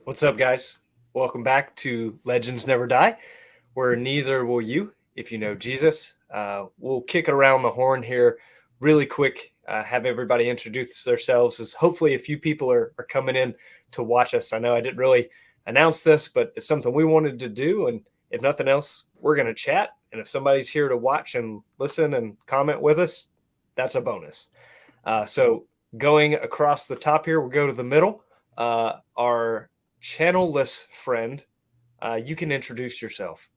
What's up, guys? Welcome back to Legends Never Die, where neither will you if you know Jesus. We'll kick it around the horn here really quick, have everybody introduce themselves as hopefully a few people are coming in to watch us. I know I didn't really announce this, but it's something we wanted to do. And if nothing else, we're going to chat. And if somebody's here to watch and listen and comment with us, that's a bonus. So going across the top here, we'll go to the middle. Our channelless friend, you can introduce yourself.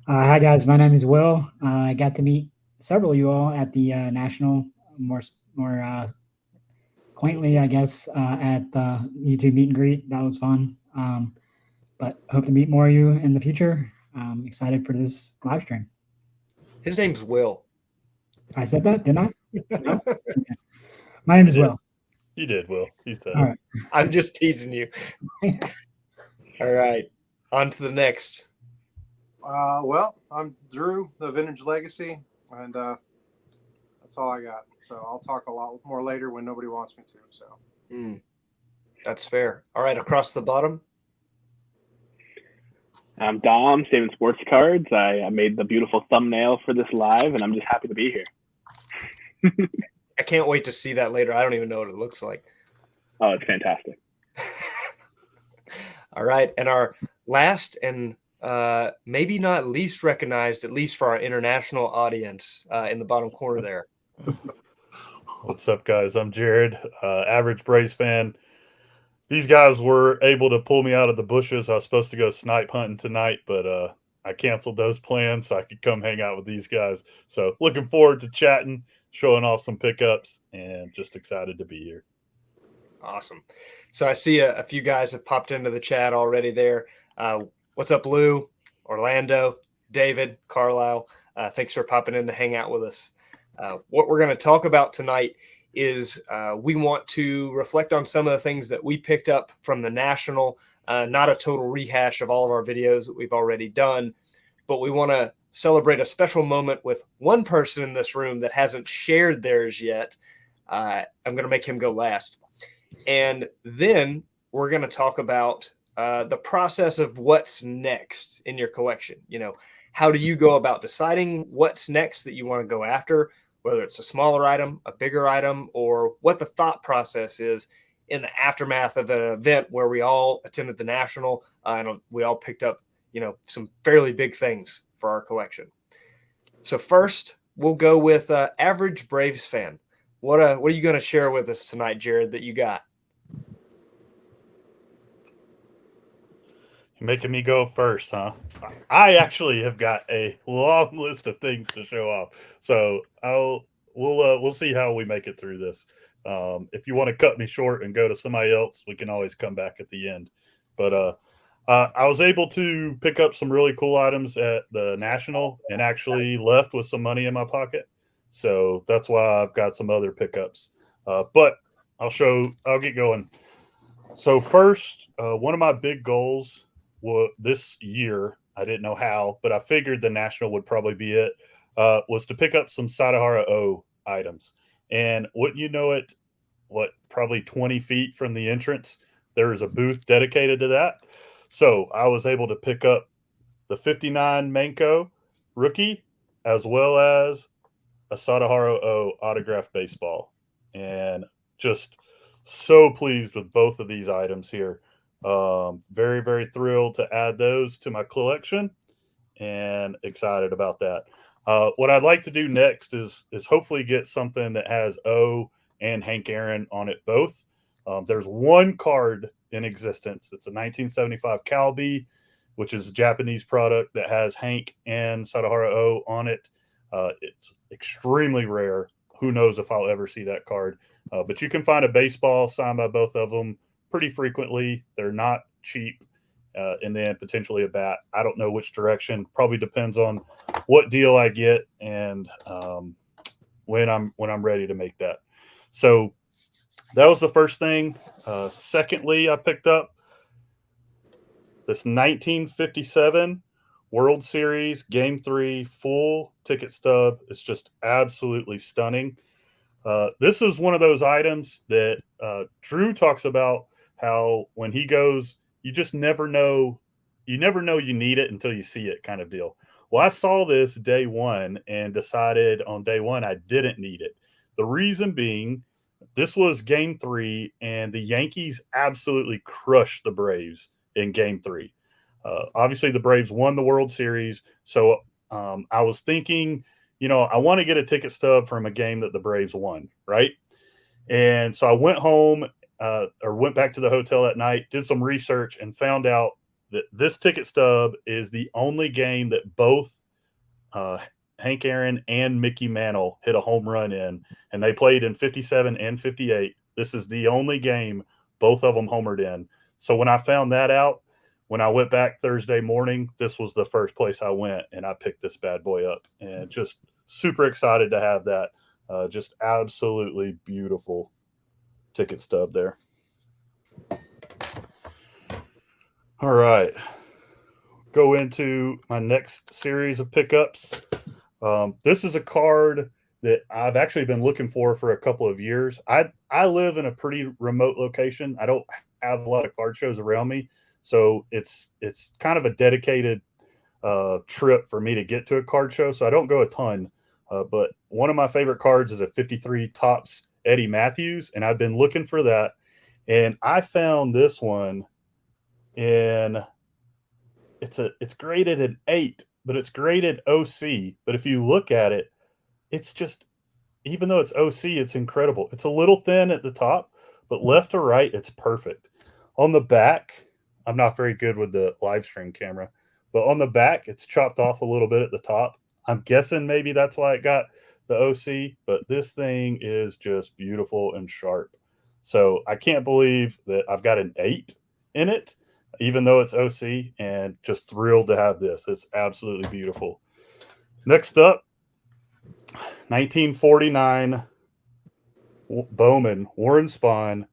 Hi guys, my name is Will. I got to meet several of you all at the national, more quaintly, I guess, at the YouTube meet and greet. That was fun. But hope to meet more of you in the future. I'm excited for this live stream. His name's Will. I said that, didn't I? No. Okay. My name You is did. Will. You did, Will. You said All it. right. I'm just teasing you. All right, on to the next. Well, I'm Drew, the Vintage Legacy, and that's all I got. So I'll talk a lot more later when nobody wants me to. So Mm, that's fair. All right, across the bottom. I'm Dom, Saving Sports Cards. I made the beautiful thumbnail for this live, and I'm just happy to be here. I can't wait to see that later. I don't even know what it looks like. Oh, it's fantastic. All right, and our last and maybe not least recognized, at least for our international audience, in the bottom corner there. What's up, guys? I'm Jared, average Braves fan. These guys were able to pull me out of the bushes. I was supposed to go snipe hunting tonight, but I canceled those plans so I could come hang out with these guys. So looking forward to chatting, showing off some pickups, and just excited to be here. Awesome. So I see a few guys have popped into the chat already there. What's up, Lou, Orlando, David, Carlisle? Thanks for popping in to hang out with us. What we're going to talk about tonight is we want to reflect on some of the things that we picked up from the National, not a total rehash of all of our videos that we've already done, but we want to celebrate a special moment with one person in this room that hasn't shared theirs yet. I'm going to make him go last. And then we're going to talk about the process of what's next in your collection. You know, how do you go about deciding what's next that you want to go after, whether it's a smaller item, a bigger item, or what the thought process is in the aftermath of an event where we all attended the National and we all picked up, some fairly big things for our collection. So first, we'll go with average Braves fan. What are you going to share with us tonight, Jared, that you got? You're making me go first, huh? I actually have got a long list of things to show off, so we'll see how we make it through this. If you want to cut me short and go to somebody else, we can always come back at the end. But I was able to pick up some really cool items at the National and actually left with some money in my pocket. So that's why I've got some other pickups. But I'll get going. So first, one of my big goals this year, I didn't know how, but I figured the National would probably be it, was to pick up some Sadahara O items. And wouldn't you know it, probably 20 feet from the entrance, there is a booth dedicated to that. So I was able to pick up the 59 Manko rookie as well as a Sadahara O autographed baseball. And just so pleased with both of these items here. Very, very thrilled to add those to my collection and excited about that. What I'd like to do next is hopefully get something that has O and Hank Aaron on it both. There's one card in existence. It's a 1975 Calbee, which is a Japanese product that has Hank and Sadahara O on it. It's extremely rare. Who knows if I'll ever see that card? But you can find a baseball signed by both of them pretty frequently. They're not cheap. And then potentially a bat. I don't know which direction. Probably depends on what deal I get and when I'm ready to make that. So that was the first thing. Secondly, I picked up this 1957 World Series Game 3 full ticket stub. It's just absolutely stunning. This is one of those items that Drew talks about how when he goes, you just never know. You never know you need it until you see it, kind of deal. Well, I saw this day one and decided on day one I didn't need it. The reason being, this was game 3, and the Yankees absolutely crushed the Braves in game 3. Obviously, the Braves won the World Series. So I was thinking, I want to get a ticket stub from a game that the Braves won, right? And so I went home or went back to the hotel at night, did some research, and found out that this ticket stub is the only game that both Hank Aaron and Mickey Mantle hit a home run in, and they played in 57 and 58. This is the only game both of them homered in. So when I found that out, when I went back Thursday morning, this was the first place I went, and I picked this bad boy up, and just super excited to have that. Just absolutely beautiful ticket stub there. All right. Go into my next series of pickups. This is a card that I've actually been looking for a couple of years. I live in a pretty remote location. I don't have a lot of card shows around me, so it's kind of a dedicated trip for me to get to a card show. So I don't go a ton, but one of my favorite cards is a 53 Topps Eddie Matthews, and I've been looking for that, and I found this one in. It's graded an 8, but it's graded OC. But if you look at it, it's just, even though it's OC, it's incredible. It's a little thin at the top, but left to right, it's perfect. On the back, I'm not very good with the live stream camera, but on the back, it's chopped off a little bit at the top. I'm guessing maybe that's why it got the OC, but this thing is just beautiful and sharp. So I can't believe that I've got an 8 in it, even though it's OC, and just thrilled to have this. It's absolutely beautiful. Next up, 1949 Bowman, Warren Spahn,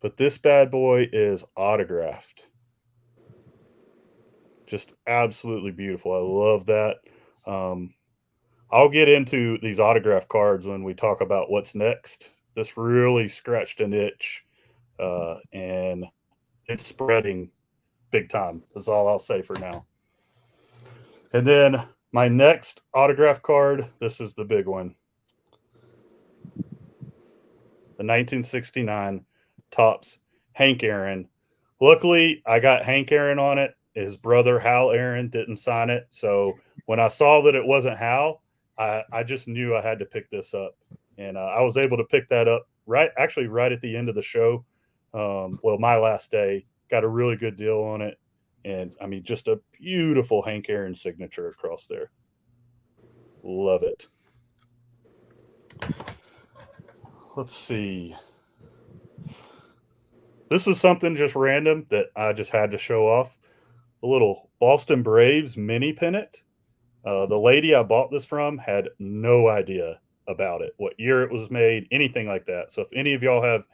but this bad boy is autographed. Just absolutely beautiful. I love that. I'll get into these autograph cards when we talk about what's next. This really scratched an itch, and it's spreading big time. That's all I'll say for now. And then my next autograph card, this is the big one. The 1969 Topps Hank Aaron. Luckily, I got Hank Aaron on it. His brother Hal Aaron didn't sign it. So when I saw that it wasn't Hal, I just knew I had to pick this up. And I was able to pick that up right at the end of the show. My last day. Got a really good deal on it. And, I mean, just a beautiful Hank Aaron signature across there. Love it. Let's see. This is something just random that I just had to show off. A little Boston Braves mini pennant. The lady I bought this from had no idea about it, what year it was made, anything like that. So if any of y'all have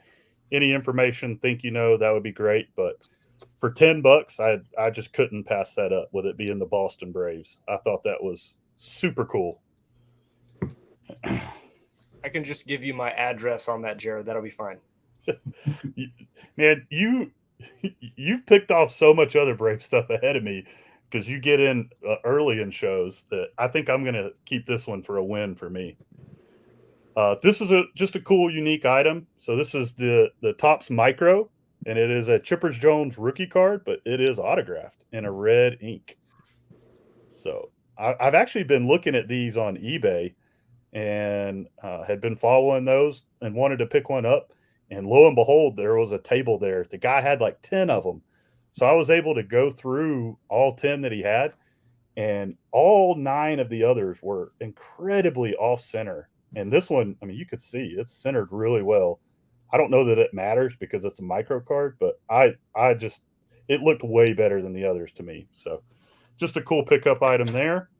any information, that would be great. But for $10, I just couldn't pass that up with it being the Boston Braves. I thought that was super cool. I can just give you my address on that, Jared. That'll be fine. Man, you've picked off so much other Brave stuff ahead of me because you get in early in shows that I think I'm going to keep this one for a win for me. This is just a cool, unique item. So this is the Topps Micro, and it is a Chippers Jones rookie card, but it is autographed in a red ink. So I've actually been looking at these on eBay and had been following those and wanted to pick one up. And lo and behold, there was a table there. The guy had like 10 of them. So I was able to go through all 10 that he had, and all 9 of the others were incredibly off center. And this one, I mean, you could see it's centered really well. I don't know that it matters because it's a micro card, but it looked way better than the others to me. So just a cool pickup item there.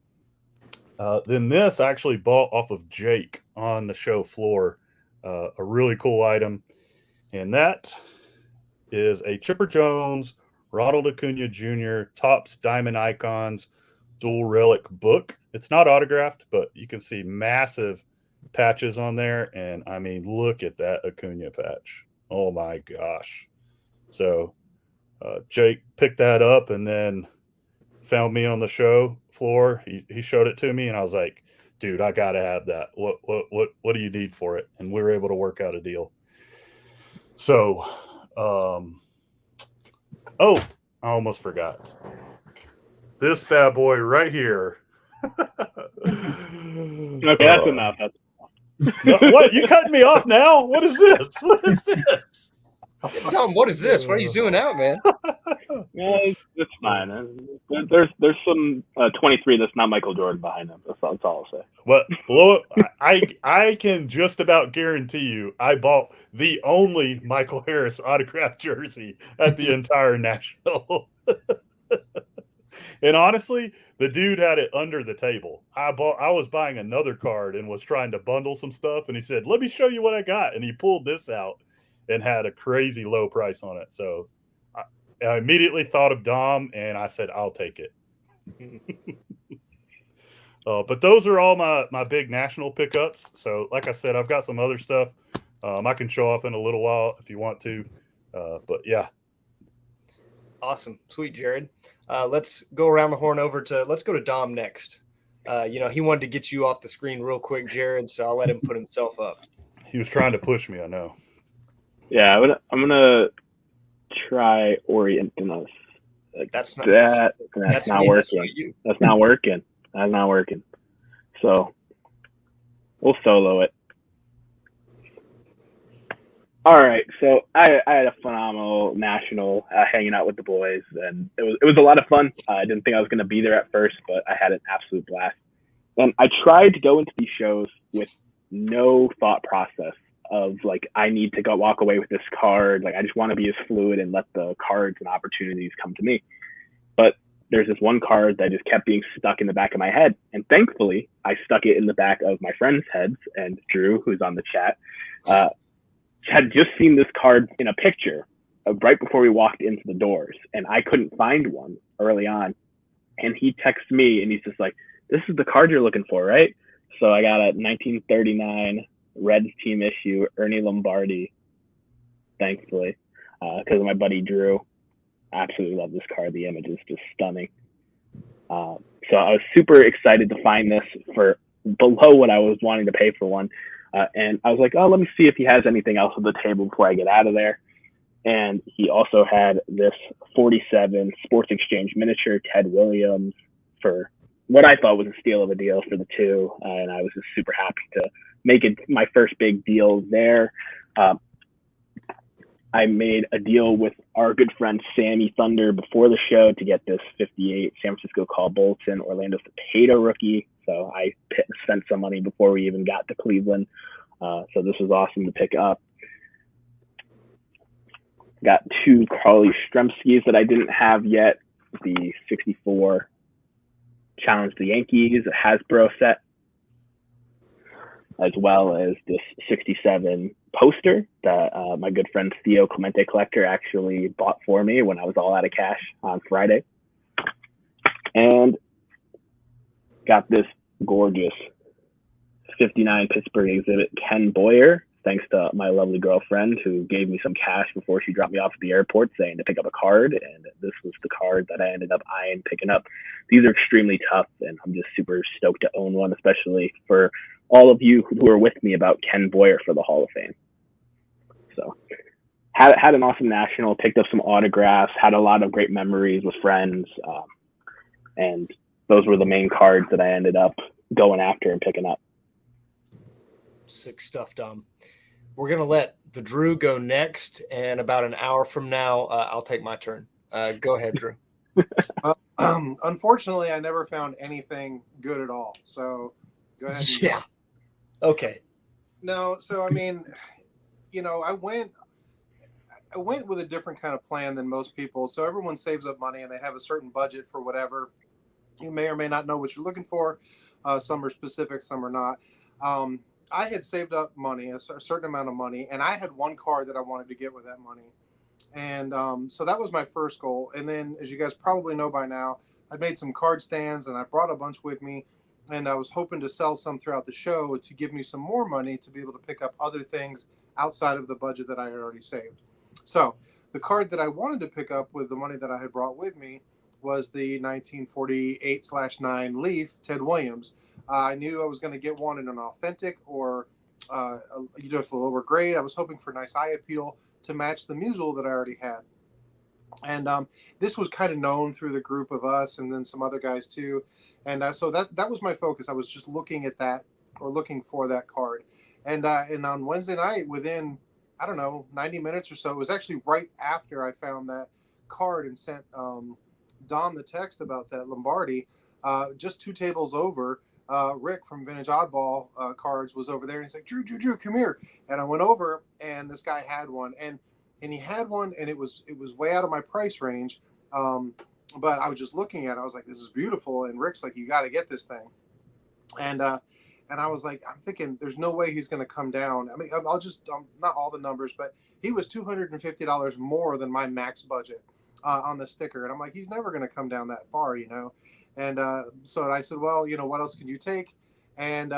Then this I actually bought off of Jake on the show floor. A really cool item. And that is a Chipper Jones, Ronald Acuna Jr., Topps Diamond Icons dual relic book. It's not autographed, but you can see massive patches on there. And I mean, look at that Acuna patch. Oh my gosh. So Jake picked that up and then found me on the show floor. He showed it to me, and I was like, dude, I gotta have that. What do you need for it? And we were able to work out a deal. So I almost forgot. This bad boy right here. Okay, that's enough. No, what? You cutting me off now? What is this? What is this? Tom, what is this? What are you zooming out, man? Yeah, it's fine. There's some 23 that's not Michael Jordan behind him. That's all I'll say. But I can just about guarantee you I bought the only Michael Harris autographed jersey at the entire National. And honestly, the dude had it under the table. I was buying another card and was trying to bundle some stuff, and he said, "Let me show you what I got." And he pulled this out and had a crazy low price on it. So I immediately thought of Dom, and I said, "I'll take it." But those are all my big national pickups. So, like I said, I've got some other stuff I can show off in a little while if you want to. But yeah. Awesome. Sweet, Jared. Let's go around the horn let's go to Dom next. He wanted to get you off the screen real quick, Jared, so I'll let him put himself up. He was trying to push me, I know. Yeah, I'm gonna try orienting us. That's not that's not working. That's not working. That's not working. So we'll solo it. All right, so I had a phenomenal national hanging out with the boys, and it was a lot of fun. I didn't think I was going to be there at first, but I had an absolute blast. And I tried to go into these shows with no thought process of like, I need to walk away with this card. Like, I just want to be as fluid and let the cards and opportunities come to me. But there's this one card that just kept being stuck in the back of my head, and thankfully, I stuck it in the back of my friends' heads. And Drew, who's on the chat, had just seen this card in a picture right before we walked into the doors, and I couldn't find one early on. And he texts me, and he's just like, "This is the card you're looking for, right?" So I got a 1939 Reds team issue, Ernie Lombardi, thankfully, because my buddy Drew. Absolutely love this card. The image is just stunning. So I was super excited to find this for below what I was wanting to pay for one. And I was like, oh, let me see if he has anything else on the table before I get out of there. And he also had this 47 Sports Exchange miniature Ted Williams for what I thought was a steal of a deal for the two. And I was just super happy to make it my first big deal there. I made a deal with our good friend Sammy Thunder before the show to get this 58 San Francisco Call Bolton Orlando Cepeda rookie. So I spent some money before we even got to Cleveland. So this was awesome to pick up. Got two Carly Stremskys that I didn't have yet. The 64 Challenge the Yankees Hasbro set, as well as this 67 poster that my good friend Theo Clemente Collector actually bought for me when I was all out of cash on Friday. And got this gorgeous 59 Pittsburgh exhibit Ken Boyer, thanks to my lovely girlfriend who gave me some cash before she dropped me off at the airport saying to pick up a card. And this was the card that I ended up eyeing picking up. These are extremely tough, and I'm just super stoked to own one, especially for all of you who are with me about Ken Boyer for the Hall of Fame. So had an awesome national, picked up some autographs, had a lot of great memories with friends. And those were the main cards that I ended up going after and picking up. Sick stuff, Dom. We're going to let the Drew go next. And about an hour from now, I'll take my turn. Go ahead, Drew. Unfortunately, I never found anything good at all. So go ahead. Yeah. Okay. No, so I mean, I went with a different kind of plan than most people. So everyone saves up money and they have a certain budget for whatever. You may or may not know what you're looking for. Some are specific, some are not. I had saved up money, a certain amount of money, and I had one card that I wanted to get with that money. And so that was my first goal. And then, as you guys probably know by now, I made some card stands and I brought a bunch with me. And I was hoping to sell some throughout the show to give me some more money to be able to pick up other things outside of the budget that I had already saved. So The card that I wanted to pick up with the money that I had brought with me was the 1948/9 Leaf Ted Williams. I knew I was going to get one in an authentic or just a lower grade. I was hoping for nice eye appeal to match the muzzle that I already had. And this was kind of known through the group of us and then some other guys too. And so that was my focus. I was just looking at that or looking for that card. And on Wednesday night, within, I don't know, 90 minutes or so, it was actually right after I found that card and sent Dom the text about that Lombardi. Just 2 tables over, Rick from Vintage Oddball Cards was over there. And he's like, Drew, come here. And I went over, and this guy had one. And he had one, and it was way out of my price range. But I was just looking at it. I was like, this is beautiful. And Rick's like, you got to get this thing. And I was like, I'm thinking there's no way he's going to come down. I mean, I'll just, not all the numbers, but he was $250 more than my max budget on the sticker. And I'm like, he's never going to come down that far, you know? And so I said, well, you know, what else can you take? And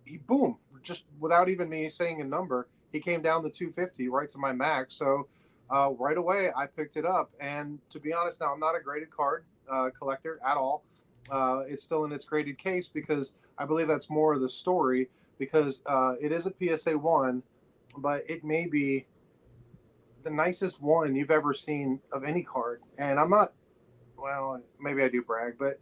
he, boom, just without even me saying a number, he came down to 250 right to my max. So right away I picked it up. And to be honest, now I'm not a graded card collector at all. It's still in its graded case because I believe that's more of the story, because it is a PSA 1, but it may be the nicest one you've ever seen of any card. And I'm not, well, maybe I do brag, but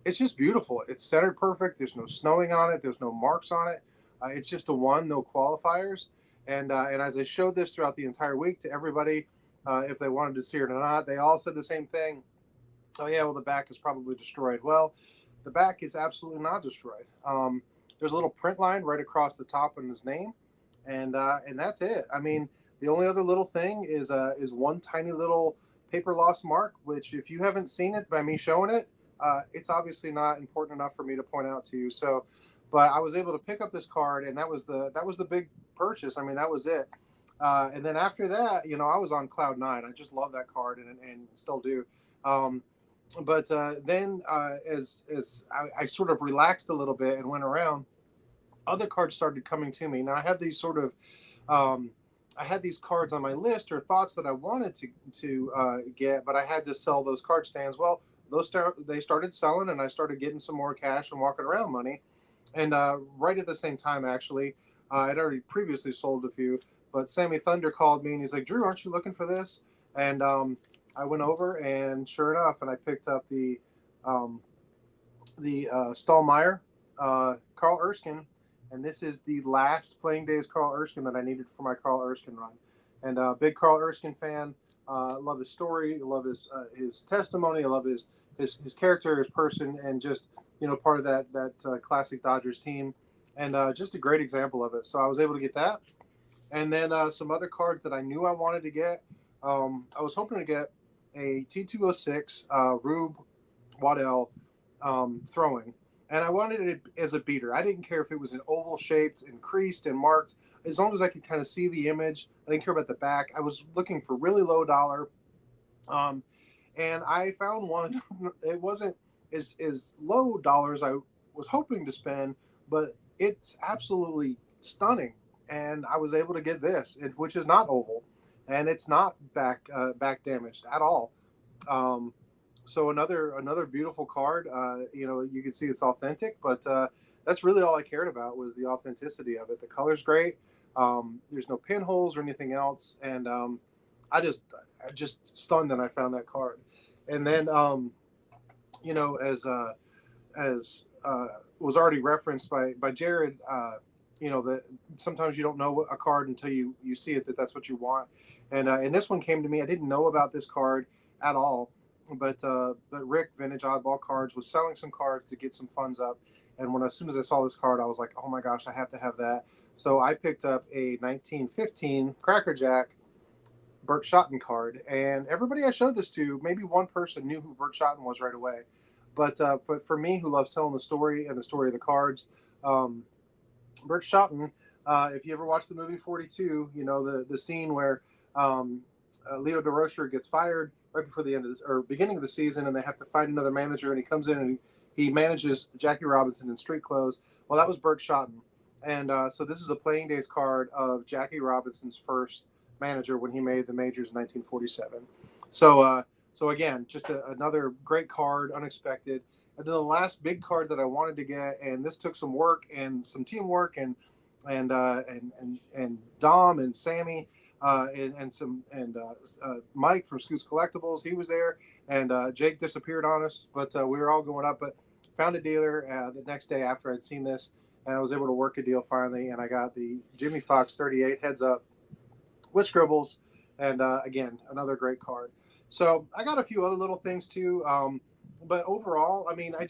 it's just beautiful. It's centered perfect. There's no snowing on it. There's no marks on it. It's just a 1, no qualifiers. And as I showed this throughout the entire week to everybody, if they wanted to see it or not, they all said the same thing. Oh yeah, well, the back is probably destroyed. Well, the back is absolutely not destroyed. There's a little print line right across the top in his name, and that's it. I mean, the only other little thing is one tiny little paper loss mark, which if you haven't seen it by me showing it, it's obviously not important enough for me to point out to you. So, but I was able to pick up this card, and that was the big purchase. I mean, that was it. And then after that, you know, I was on cloud 9. I just love that card and still do. But then as I sort of relaxed a little bit and went around, other cards started coming to me. Now I had these sort of I had these cards on my list or thoughts that I wanted to get, but I had to sell those card stands. Well, they started selling, and I started getting some more cash and walking around money. And right at the same time, actually, I'd already previously sold a few, but Sammy Thunder called me and he's like, Drew, aren't you looking for this? And I went over, and sure enough, and I picked up the Stallmeyer Carl Erskine, and this is the last playing days Carl Erskine that I needed for my Carl Erskine run. And big Carl Erskine fan, love his story, love his testimony, I love his character, his person, and just, you know, part of that classic Dodgers team, and just a great example of it. So I was able to get that, and then some other cards that I knew I wanted to get. I was hoping to get a T206 Rube Waddell throwing, and I wanted it as a beater. I didn't care if it was an oval shaped and creased and marked, as long as I could kind of see the image. I didn't care about the back. I was looking for really low dollar, and I found one. It wasn't as low dollars I was hoping to spend, but it's absolutely stunning. And I was able to get this, which is not oval, and it's not back damaged at all. So another beautiful card. You know, you can see it's authentic, but that's really all I cared about was the authenticity of it. The color's great. There's no pinholes or anything else, and I just stunned that I found that card. And then you know, as was already referenced by Jared, you know, that sometimes you don't know a card until you see it, that's what you want. And this one came to me. I didn't know about this card at all, but Rick, Vintage Oddball Cards, was selling some cards to get some funds up. And as soon as I saw this card, I was like, oh my gosh, I have to have that. So I picked up a 1915 Cracker Jack Burt Shotton card. And everybody I showed this to, maybe one person knew who Burt Shotton was right away. But for me, who loves telling the story and the story of the cards, Burt Shotton, if you ever watched the movie 42, you know the scene where Leo DeRocher gets fired right before the end of this, or beginning of the season, and they have to find another manager, and he comes in and he manages Jackie Robinson in street clothes. Well, that was Burt Shotton. And so this is a playing days card of Jackie Robinson's first manager when he made the majors in 1947. So again, just another great card, unexpected. And then the last big card that I wanted to get, and this took some work and some teamwork, and Dom and Sammy, and Mike from Scoots Collectibles, he was there, and Jake disappeared on us, but we were all going up. But found a dealer the next day after I'd seen this, and I was able to work a deal finally, and I got the Jimmy Fox 38 heads up with scribbles, and again, another great card. So I got a few other little things too, but overall, I mean, I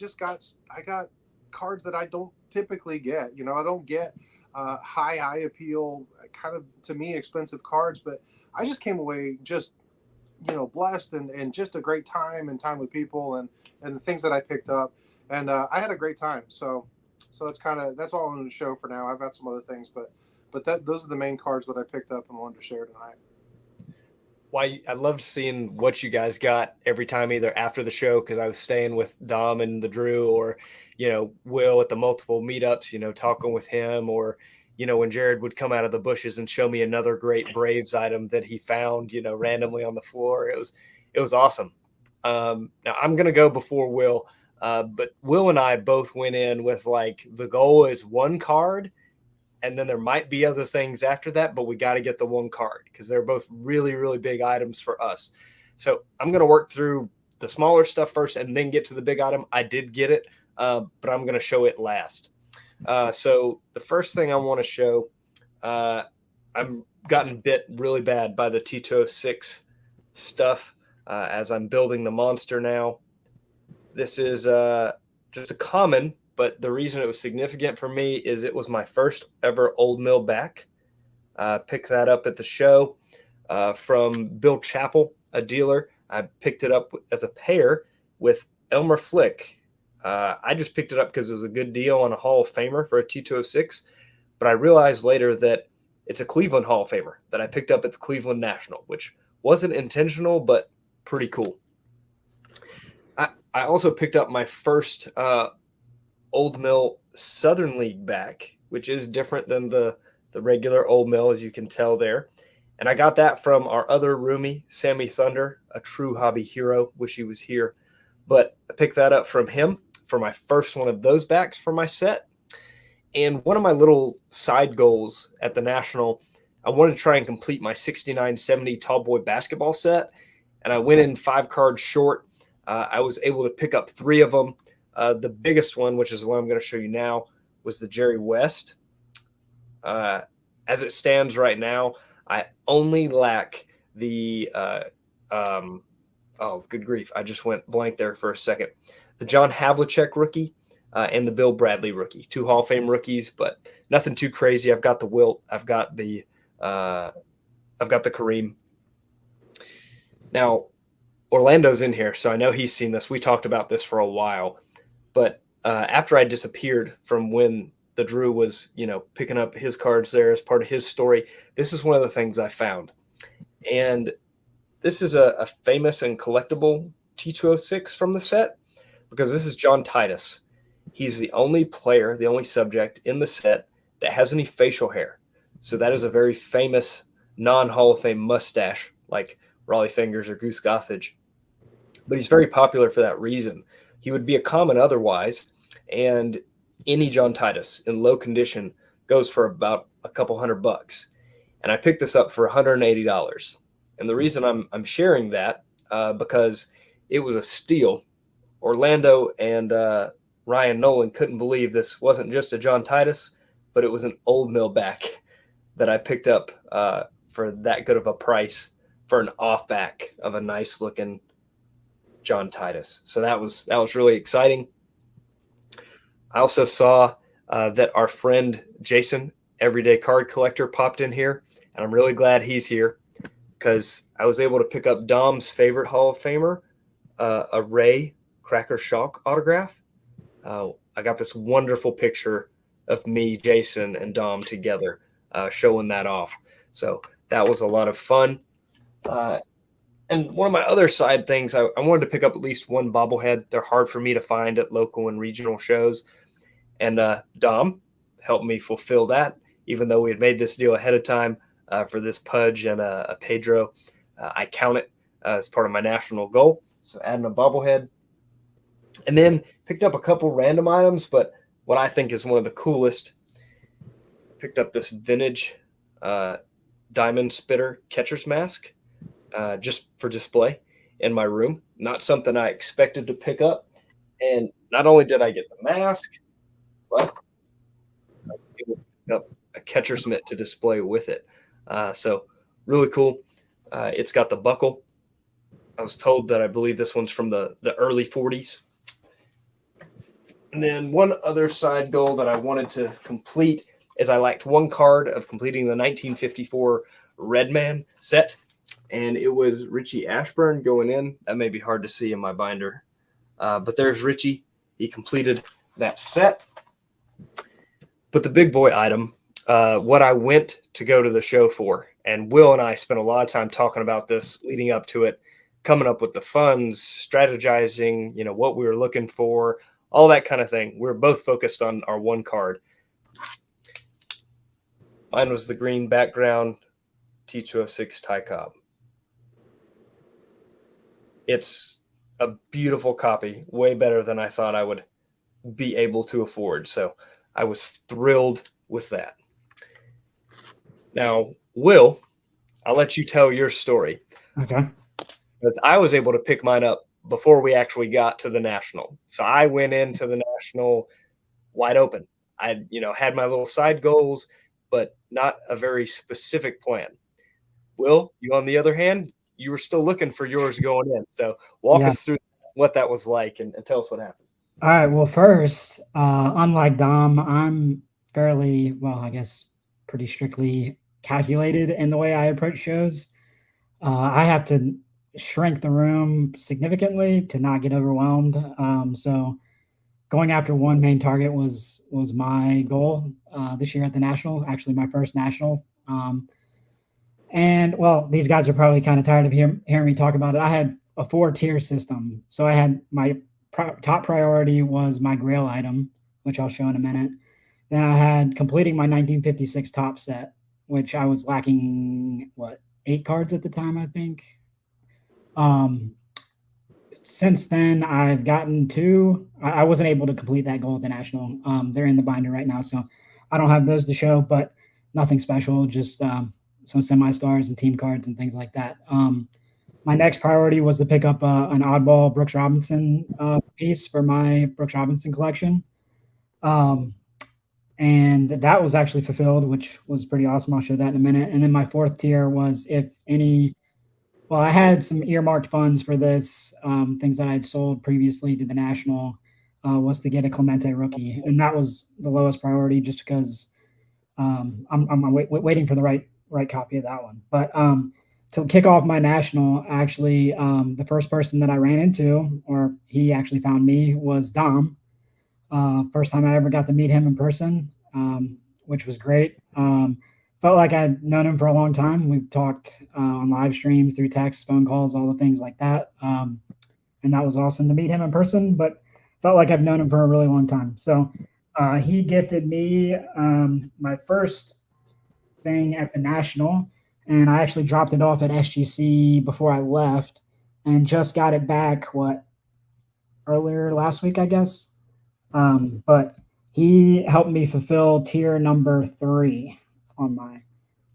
got cards that I don't typically get. You know, I don't get high eye appeal, kind of to me expensive cards, but I just came away just blessed and just a great time with people and the things that I picked up, and I had a great time. So that's all I'm going to show for now. I've got some other things, but those are the main cards that I picked up and wanted to share tonight. Why I loved seeing what you guys got every time, either after the show, because I was staying with Dom and the Drew, or Will at the multiple meetups, talking with him, or when Jared would come out of the bushes and show me another great Braves item that he found randomly on the floor. It was awesome. Now I'm gonna go before Will, but Will and I both went in with like the goal is one card, and then there might be other things after that, but we got to get the one card because they're both really, really big items for us. So I'm going to work through the smaller stuff first and then get to the big item. I did get it, but I'm going to show it last. So the first thing I want to show, I'm gotten bit really bad by the T206 stuff as I'm building the monster now. This is just a common, but the reason it was significant for me is it was my first ever Old Mill back. Picked that up at the show from Bill Chappell, a dealer. I picked it up as a pair with Elmer Flick. I just picked it up because it was a good deal on a Hall of Famer for a T206, but I realized later that it's a Cleveland Hall of Famer that I picked up at the Cleveland National, which wasn't intentional, but pretty cool. I also picked up my first Old Mill Southern League back, which is different than the regular Old Mill, as you can tell there. And I got that from our other roomie, Sammy Thunder, a true hobby hero. Wish he was here. But I picked that up from him for my first one of those backs for my set. And one of my little side goals at the National, I wanted to try and complete my 69-70 tall boy basketball set. And I went in 5 cards short. I was able to pick up 3 of them. The biggest one, which is what I'm going to show you now, was the Jerry West. As it stands right now, I only lack the good grief, I just went blank there for a second. The John Havlicek rookie and the Bill Bradley rookie, 2 Hall of Fame rookies, but nothing too crazy. I've got the Wilt, I've got the Kareem. Now, Orlando's in here, so I know he's seen this. We talked about this for a while. But after I disappeared from when the Drew was, picking up his cards there as part of his story, this is one of the things I found. And this is a famous and collectible T206 from the set because this is John Titus. He's the only player, the only subject in the set that has any facial hair. So that is a very famous non-Hall of Fame mustache like Raleigh Fingers or Goose Gossage. But he's very popular for that reason. He would be a common otherwise, and any John Titus in low condition goes for about a couple $100. And I picked this up for $180. And the reason I'm sharing that because it was a steal. Orlando and Ryan Nolan couldn't believe this wasn't just a John Titus, but it was an Old Mill back that I picked up for that good of a price for an off back of a nice looking John Titus. So that was really exciting. I also saw that our friend Jason, Everyday Card Collector, popped in here, and I'm really glad he's here because I was able to pick up Dom's favorite Hall of Famer, a Ray Cracker Shock autograph. I got this wonderful picture of me, Jason, and Dom together showing that off. So that was a lot of fun. And one of my other side things, I wanted to pick up at least one bobblehead. They're hard for me to find at local and regional shows. And Dom helped me fulfill that, even though we had made this deal ahead of time. for this Pudge and a Pedro. I count it as part of my national goal. So adding a bobblehead. And then picked up a couple random items, but what I think is one of the coolest, picked up this vintage diamond spitter catcher's mask just for display in my room. Not something I expected to pick up. And not only did I get the mask, but I was able to pick up a catcher's mitt to display with it. So really cool. It's got the buckle. I was told that I believe this one's from the early 40s. And then one other side goal that I wanted to complete is I lacked one card of completing the 1954 Redman set, and it was Richie Ashburn going in. That may be hard to see in my binder, but there's Richie. He completed that set. But the big boy item, what I went to go to the show for, and Will and I spent a lot of time talking about this leading up to it, coming up with the funds, strategizing, what we were looking for, all that kind of thing. We're both focused on our one card. Mine was the green background T206 Ty Cobb. It's a beautiful copy, way better than I thought I would be able to afford. So I was thrilled with that. Now, Will, I'll let you tell your story. Okay. Because I was able to pick mine up before we actually got to the national. So I went into the national wide open. I, had my little side goals, but not a very specific plan. Will, you on the other hand, you were still looking for yours going in. So walk us through what that was like and tell us what happened. All right. Well, first, unlike Dom, I'm fairly, I guess, pretty strictly calculated in the way I approach shows. I have to shrink the room significantly to not get overwhelmed. So going after one main target was my goal this year at the national, actually my first national. And these guys are probably kind of tired of hearing me talk about it. I had a 4-tier system. So I had my top priority was my Grail item, which I'll show in a minute. Then I had completing my 1956 top set, which I was lacking, 8 cards at the time, I think. Since then, I've gotten 2. I wasn't able to complete that goal at the national. They're in the binder right now, so I don't have those to show, but nothing special, just some semi-stars and team cards and things like that. My next priority was to pick up an oddball Brooks Robinson piece for my Brooks Robinson collection. And that was actually fulfilled, which was pretty awesome. I'll show that in a minute. And then my 4th tier was I had some earmarked funds for this, things that I had sold previously to the national, was to get a Clemente rookie. And that was the lowest priority just because I'm waiting for the right copy of that one. But to kick off my national, actually, the first person that I ran into, or he actually found me, was Dom. First time I ever got to meet him in person, which was great. Felt like I'd known him for a long time. We've talked on live streams, through text, phone calls, all the things like that. And that was awesome to meet him in person, but felt like I've known him for a really long time. So he gifted me my first thing at the national, and I actually dropped it off at SGC before I left and just got it back, earlier last week, I guess. But he helped me fulfill tier number 3 on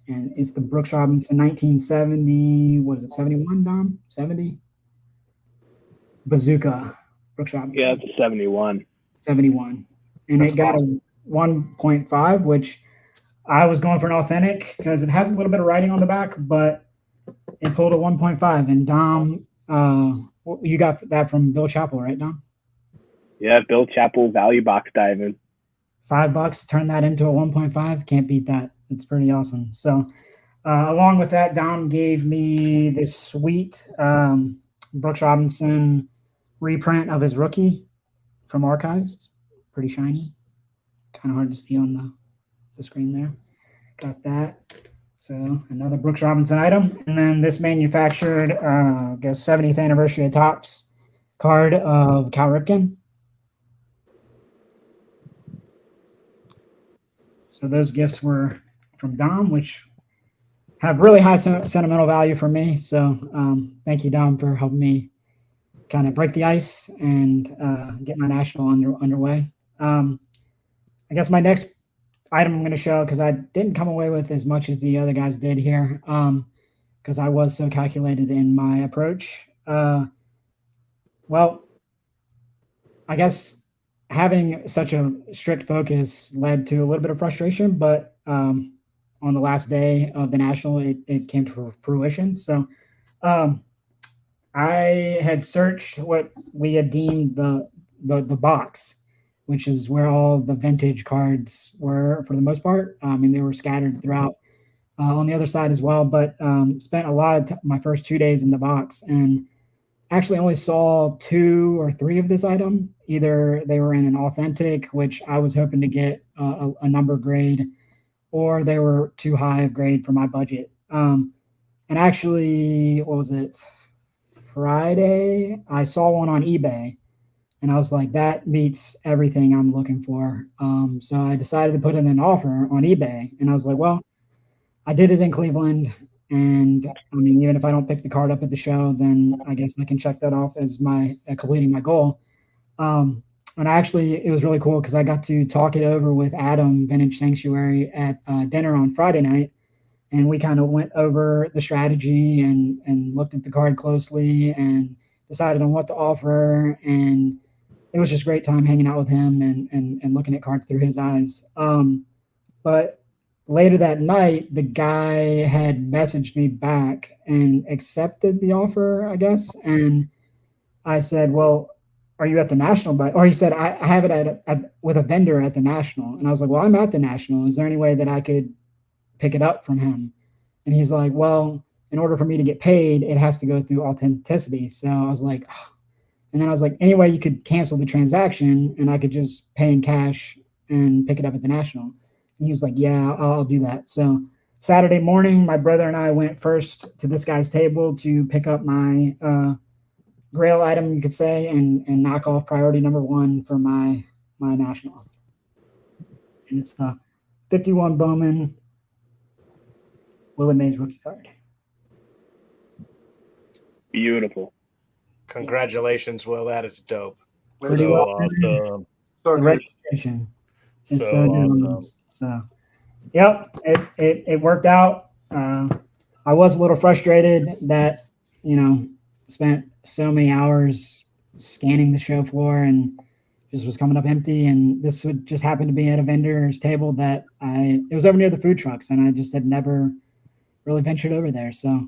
and it's the Brooks Robinson 1970. What is it? 71, Dom? 70? Bazooka. Brooks Robinson. Yeah, it's a 71. 71. And That's it got awesome. a 1.5, which I was going for an authentic because it has a little bit of writing on the back, but it pulled a 1.5. And Dom, you got that from Bill Chappell, right, Dom? Yeah, Bill Chappell value box diving. $5, turn that into a 1.5. Can't beat that. It's pretty awesome. So along with that, Dom gave me this sweet Brooks Robinson reprint of his rookie from Archives. It's pretty shiny. Kind of hard to see on the screen there. Got that. So another Brooks Robinson item. And then this manufactured, 70th anniversary of Topps card of Cal Ripken. So those gifts were from Dom, which have really high sentimental value for me. So thank you, Dom, for helping me kind of break the ice and get my national underway. I guess my next item I'm going to show, because I didn't come away with as much as the other guys did here, because I was so calculated in my approach. Well, I guess having such a strict focus led to a little bit of frustration, but on the last day of the national, it came to fruition. So I had searched what we had deemed the box, which is where all the vintage cards were for the most part. I mean, they were scattered throughout on the other side as well, but spent a lot of my first 2 days in the box and actually only saw 2 or 3 of this item. Either they were in an authentic, which I was hoping to get a number grade, or they were too high of grade for my budget. And actually, what was it? Friday, I saw one on eBay and I was like, that meets everything I'm looking for. So I decided to put in an offer on eBay, and I was like, well, I did it in Cleveland. And I mean, even if I don't pick the card up at the show, then I guess I can check that off as my completing my goal. And actually, it was really cool because I got to talk it over with Adam Vintage Sanctuary at dinner on Friday night. And we kind of went over the strategy and looked at the card closely and decided on what to offer. And it was just a great time hanging out with him and looking at cards through his eyes. But later that night, the guy had messaged me back and accepted the offer, I guess. And I said, well, are you at the national? Or he said, I have it with a vendor at the national. And I was like, well, I'm at the national. Is there any way that I could pick it up from him? And he's like, well, in order for me to get paid, it has to go through authenticity. So I was like, oh. And then I was like, anyway, you could cancel the transaction and I could just pay in cash and pick it up at the national. And he was like, yeah, I'll do that. So Saturday morning, my brother and I went first to this guy's table to pick up my Grail item, you could say, and knock off priority number 1 for my national. And it's the 51 Bowman Willie Mays rookie card. Beautiful. Congratulations, Will. That is dope. Pretty So well awesome. So The good. registration is So so good. awesome. So, yep, it worked out. I was a little frustrated that, spent so many hours scanning the show floor and just was coming up empty. And this would just happen to be at a vendor's table that it was over near the food trucks, and I just had never really ventured over there. So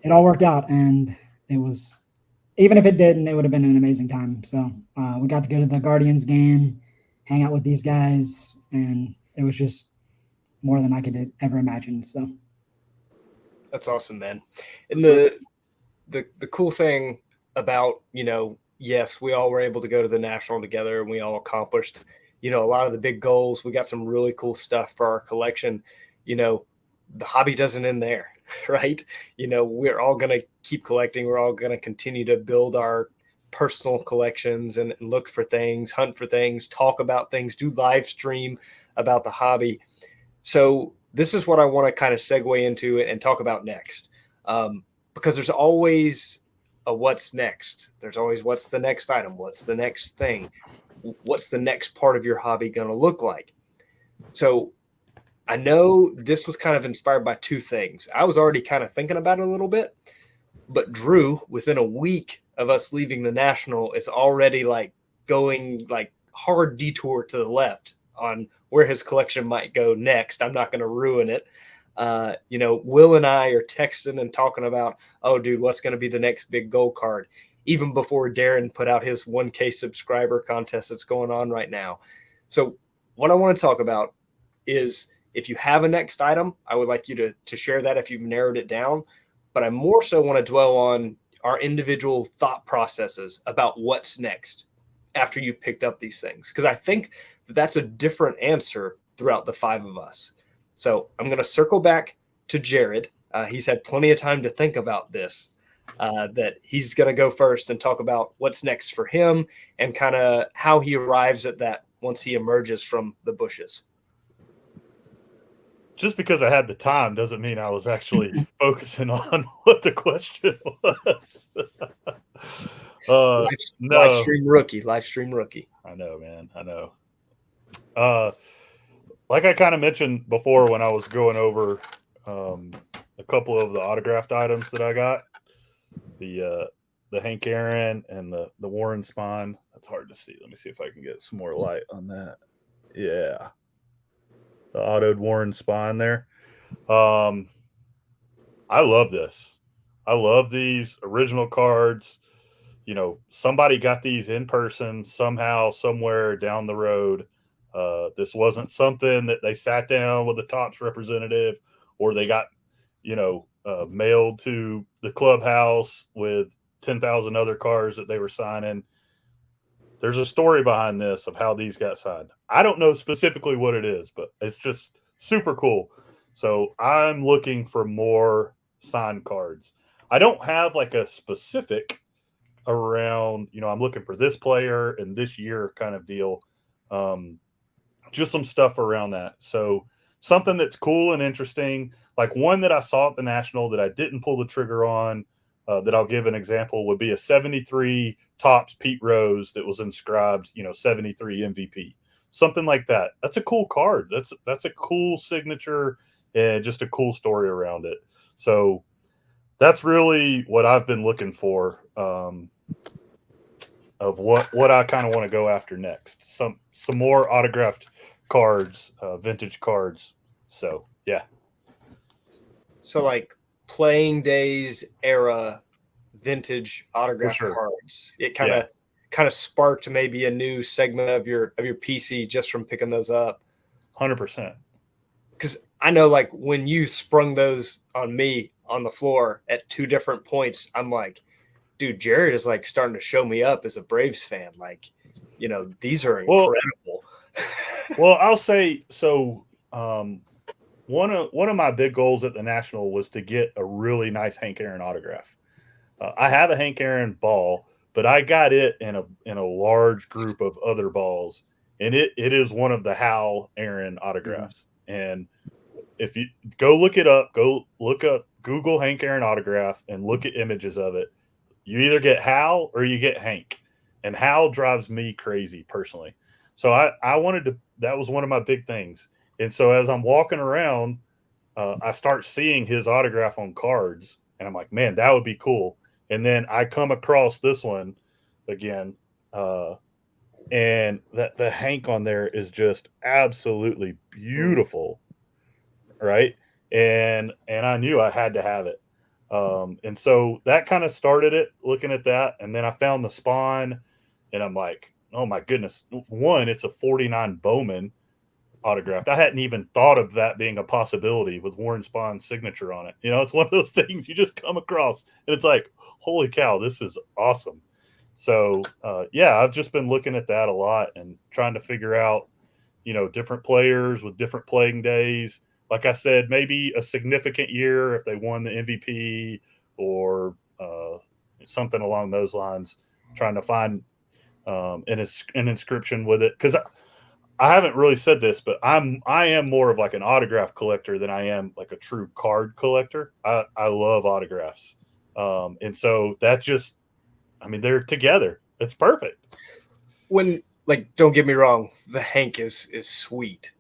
it all worked out, and it was, even if it didn't, it would have been an amazing time. So we got to go to the Guardians game, hang out with these guys, and it was just more than I could ever imagine. So That's awesome, man. And the cool thing about, yes, we all were able to go to the national together and we all accomplished, a lot of the big goals. We got some really cool stuff for our collection. The hobby doesn't end there, right? We're all going to keep collecting. We're all going to continue to build our personal collections and look for things, hunt for things, talk about things, do live stream about the hobby. So this is what I want to kind of segue into and talk about next. Because there's always a what's next. There's always what's the next item, what's the next thing, what's the next part of your hobby going to look like. So I know this was kind of inspired by 2 things. I was already kind of thinking about it a little bit, but Drew, within a week of us leaving the national, is already like going like hard detour to the left on where his collection might go next. I'm not going to ruin it. Will and I are texting and talking about, oh, dude, what's going to be the next big gold card? Even before Darren put out his 1K subscriber contest that's going on right now. So what I want to talk about is, if you have a next item, I would like you to share that if you've narrowed it down. But I more so want to dwell on our individual thought processes about what's next after you've picked up these things. Because I think that's a different answer throughout the 5 of us. So I'm going to circle back to Jared. He's had plenty of time to think about this, that he's going to go first and talk about what's next for him and kind of how he arrives at that once he emerges from the bushes. just because I had the time doesn't mean I was actually focusing on what the question was. Live No, stream rookie. Live stream rookie. I know, man. I know. Like I kind of mentioned before when I was going over a couple of the autographed items that I got, the Hank Aaron and the Warren Spahn. That's hard to see. Let me see if I can get some more light on that. Yeah, the autoed Warren Spahn there. I love this. I love these original cards. You know, somebody got these in person somehow, somewhere down the road. This wasn't something that they sat down with the Topps representative or they got, mailed to the clubhouse with 10,000 other cards that they were signing. There's a story behind this of how these got signed. I don't know specifically what it is, but it's just super cool. So I'm looking for more signed cards. I don't have like a specific around, I'm looking for this player and this year kind of deal. Just some stuff around that. So something that's cool and interesting, like one that I saw at the National that I didn't pull the trigger on, that I'll give an example, would be a 73 Topps Pete Rose that was inscribed, 73 MVP. Something like that. That's a cool card. That's a cool signature and just a cool story around it. So that's really what I've been looking for, of what I kind of want to go after next. Some more autographed cards, vintage cards. So yeah. So like playing days era vintage autograph sure. cards. It kind of sparked maybe a new segment of your PC just from picking those up. 100%. Because I know like when you sprung those on me on the floor at two different points, I'm like, dude, Jared is like starting to show me up as a Braves fan. Like, these are incredible. Well, I'll say so. One of my big goals at the National was to get a really nice Hank Aaron autograph. I have a Hank Aaron ball, but I got it in a large group of other balls, and it is one of the Hal Aaron autographs. Mm-hmm. And if you go look up Google Hank Aaron autograph and look at images of it, you either get Hal or you get Hank, and Hal drives me crazy personally. So I wanted to. That was one of my big things. And so as I'm walking around, I start seeing his autograph on cards, and I'm like, man, that would be cool. And then I come across this one again, and the Hank on there is just absolutely beautiful, right? And I knew I had to have it. And so that kind of started it, looking at that. And then I found the Spawn, and I'm like, oh my goodness. One, it's a 49 Bowman autographed. I hadn't even thought of that being a possibility with Warren Spahn's signature on it. It's one of those things you just come across and it's like, holy cow, this is awesome. So I've just been looking at that a lot and trying to figure out, different players with different playing days. Like I said, maybe a significant year if they won the MVP or something along those lines, trying to find an inscription with it. Because I haven't really said this, but I am more of like an autograph collector than I am like a true card collector. I love autographs. And so that just, they're together. It's perfect. When, like, don't get me wrong, the Hank is sweet,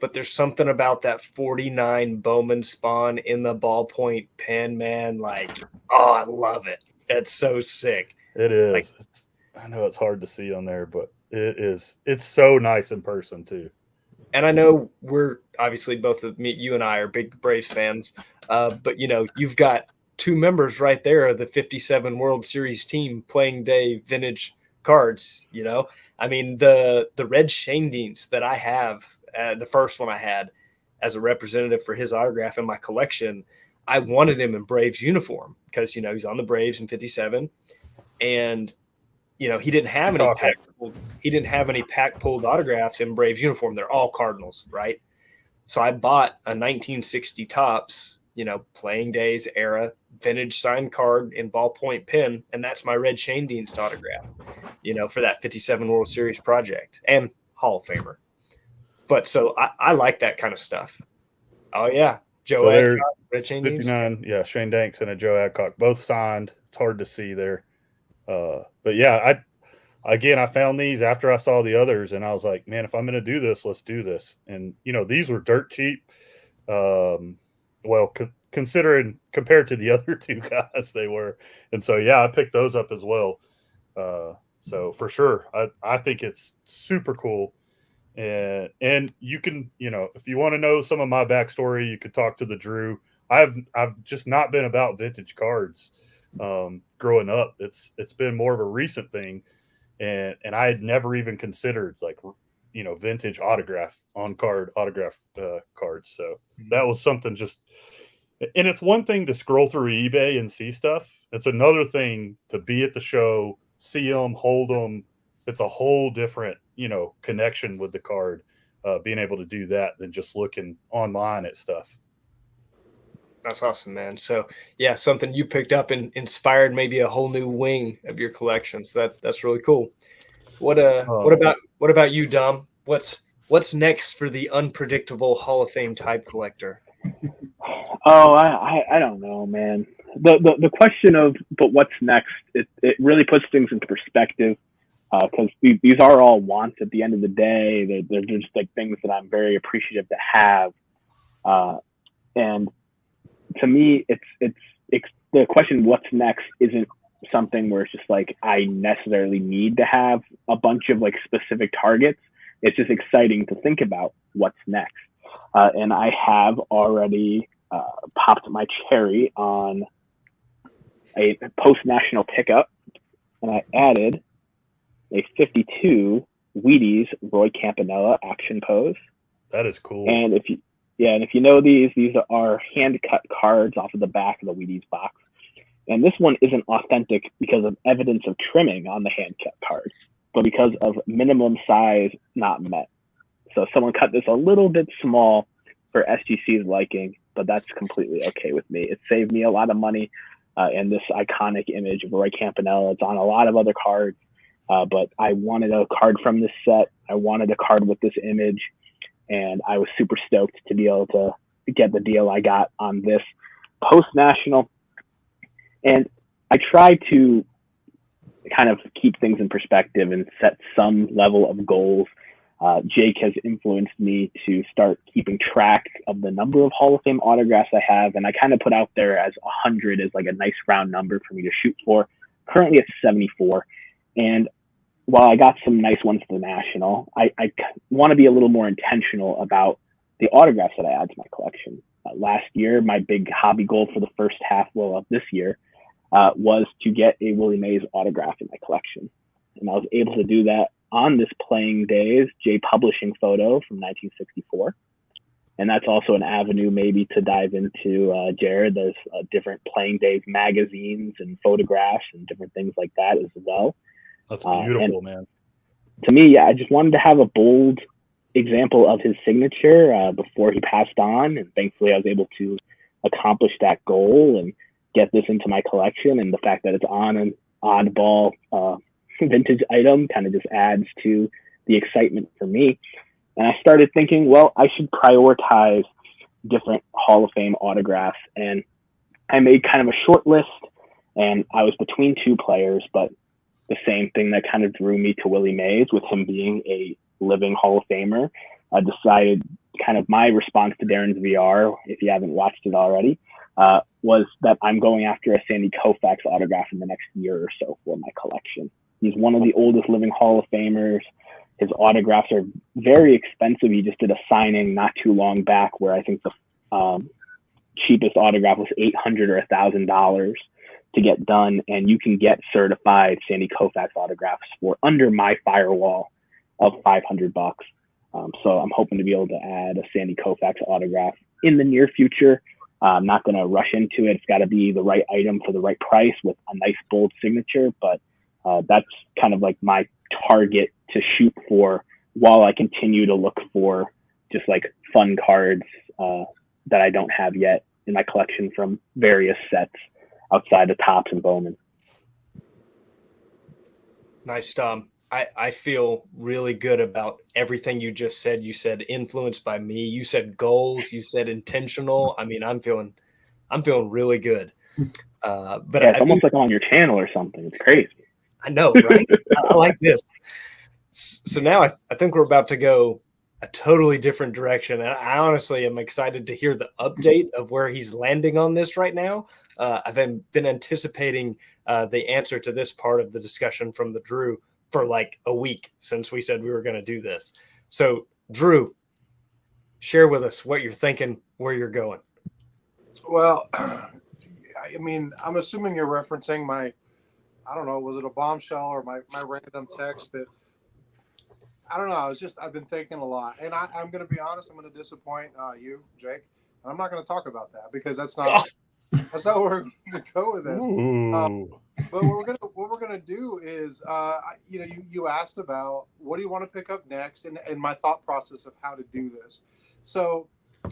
but there's something about that 49 Bowman Spawn in the ballpoint pen, man. Like, oh, I love it. It's so sick. It is. Like, I know it's hard to see on there, but it is. It's so nice in person too. And I know we're obviously both of me, you and I are big Braves fans, but you've got two members right there of the 57 World Series team playing day vintage cards. The red Shandings that I have, the first one I had as a representative for his autograph in my collection, I wanted him in Braves uniform because he's on the Braves in 57, and he didn't have any pack pulled autographs in Braves uniform. They're all Cardinals, right? So I bought a 1960 Topps, playing days era vintage signed card in ballpoint pen, and that's my red Shandings autograph, for that 57 World Series project and Hall of Famer. But so I like that kind of stuff. Oh yeah, Joe So they're Adcock, Rich Indians. 59. Yeah, Shane Danks and a Joe Adcock, both signed. It's hard to see there. But yeah, I found these after I saw the others, and I was like, man, if I'm going to do this, let's do this. And these were dirt cheap. Well, considering compared to the other two guys, they were. And so yeah, I picked those up as well. So for sure, I think it's super cool. And you can, if you want to know some of my backstory, you could talk to the Drew. I've just not been about vintage cards growing up. It's been more of a recent thing, and I had never even considered like vintage autograph cards. So that was something just. And it's one thing to scroll through eBay and see stuff. It's another thing to be at the show, see them, hold them. It's a whole different, connection with the card, being able to do that than just looking online at stuff. That's awesome, man. So yeah, something you picked up and inspired maybe a whole new wing of your collections. That's really cool. What about you, Dom? What's next for the unpredictable Hall of Fame type collector? Oh, I don't know, man. The question of but what's next? It really puts things into perspective, because these are all wants at the end of the day. They're just like things that I'm very appreciative to have, and to me, it's the question what's next isn't something where it's just like I necessarily need to have a bunch of like specific targets. It's just exciting to think about what's next, and I have already popped my cherry on a post-national pickup, and I added a 52 Wheaties Roy Campanella action pose. That is cool. And if you know these are hand-cut cards off of the back of the Wheaties box. And this one isn't authentic because of evidence of trimming on the hand-cut card, but because of minimum size not met. So someone cut this a little bit small for SGC's liking, but that's completely okay with me. It saved me a lot of money, and this iconic image of Roy Campanella. It's on a lot of other cards, but I wanted a card from this set. I wanted a card with this image, and I was super stoked to be able to get the deal I got on this post-national. And I try to kind of keep things in perspective and set some level of goals. Jake has influenced me to start keeping track of the number of Hall of Fame autographs I have, and I kind of put out there as 100 as like a nice round number for me to shoot for. Currently it's 74, and while I got some nice ones for the National, I want to be a little more intentional about the autographs that I add to my collection. Last year, my big hobby goal for the first half of this year was to get a Willie Mays autograph in my collection, and I was able to do that on this Playing Days J Publishing photo from 1964. And that's also an avenue maybe to dive into, Jared. There's different Playing Days magazines and photographs and different things like that as well. That's beautiful, man. To me, yeah, I just wanted to have a bold example of his signature before he passed on. And thankfully I was able to accomplish that goal and get this into my collection. And the fact that it's on an oddball vintage item kind of just adds to the excitement for me. And I started thinking, well, I should prioritize different Hall of Fame autographs. And I made kind of a short list, and I was between two players, but the same thing that kind of drew me to Willie Mays, with him being a living Hall of Famer. I decided kind of my response to Darren's VR, if you haven't watched it already, was that I'm going after a Sandy Koufax autograph in the next year or so for my collection. He's one of the oldest living Hall of Famers. His autographs are very expensive. He just did a signing not too long back where I think the cheapest autograph was $800 or $1,000 to get done. And you can get certified Sandy Koufax autographs for under my firewall of $500. So I'm hoping to be able to add a Sandy Koufax autograph in the near future. I'm not going to rush into it. It's got to be the right item for the right price with a nice bold signature. But that's kind of like my target to shoot for while I continue to look for just like fun cards that I don't have yet in my collection from various sets outside of Topps and Bowman. Nice, Tom. I feel really good about everything you just said. You said influenced by me. You said goals. You said intentional. I mean, I'm feeling really good. But Yeah, it's I do. almost like I'm on your channel or something. It's crazy. I know, right? I like this. So now I think we're about to go a totally different direction. And I honestly am excited to hear the update of where he's landing on this right now. I've been anticipating the answer to this part of the discussion from the Drew for like a week since we said we were going to do this. So, Drew, share with us what you're thinking, where you're going. Well, I mean, I'm assuming you're referencing my, I don't know, was it a bombshell or my random text that, I don't know. I've been thinking a lot. And I'm going to be honest, I'm going to disappoint you, Jake. And I'm not going to talk about that because that's not where we're going to go with this. Ooh. But what we're gonna do is, you asked about what do you want to pick up next, and my thought process of how to do this. So,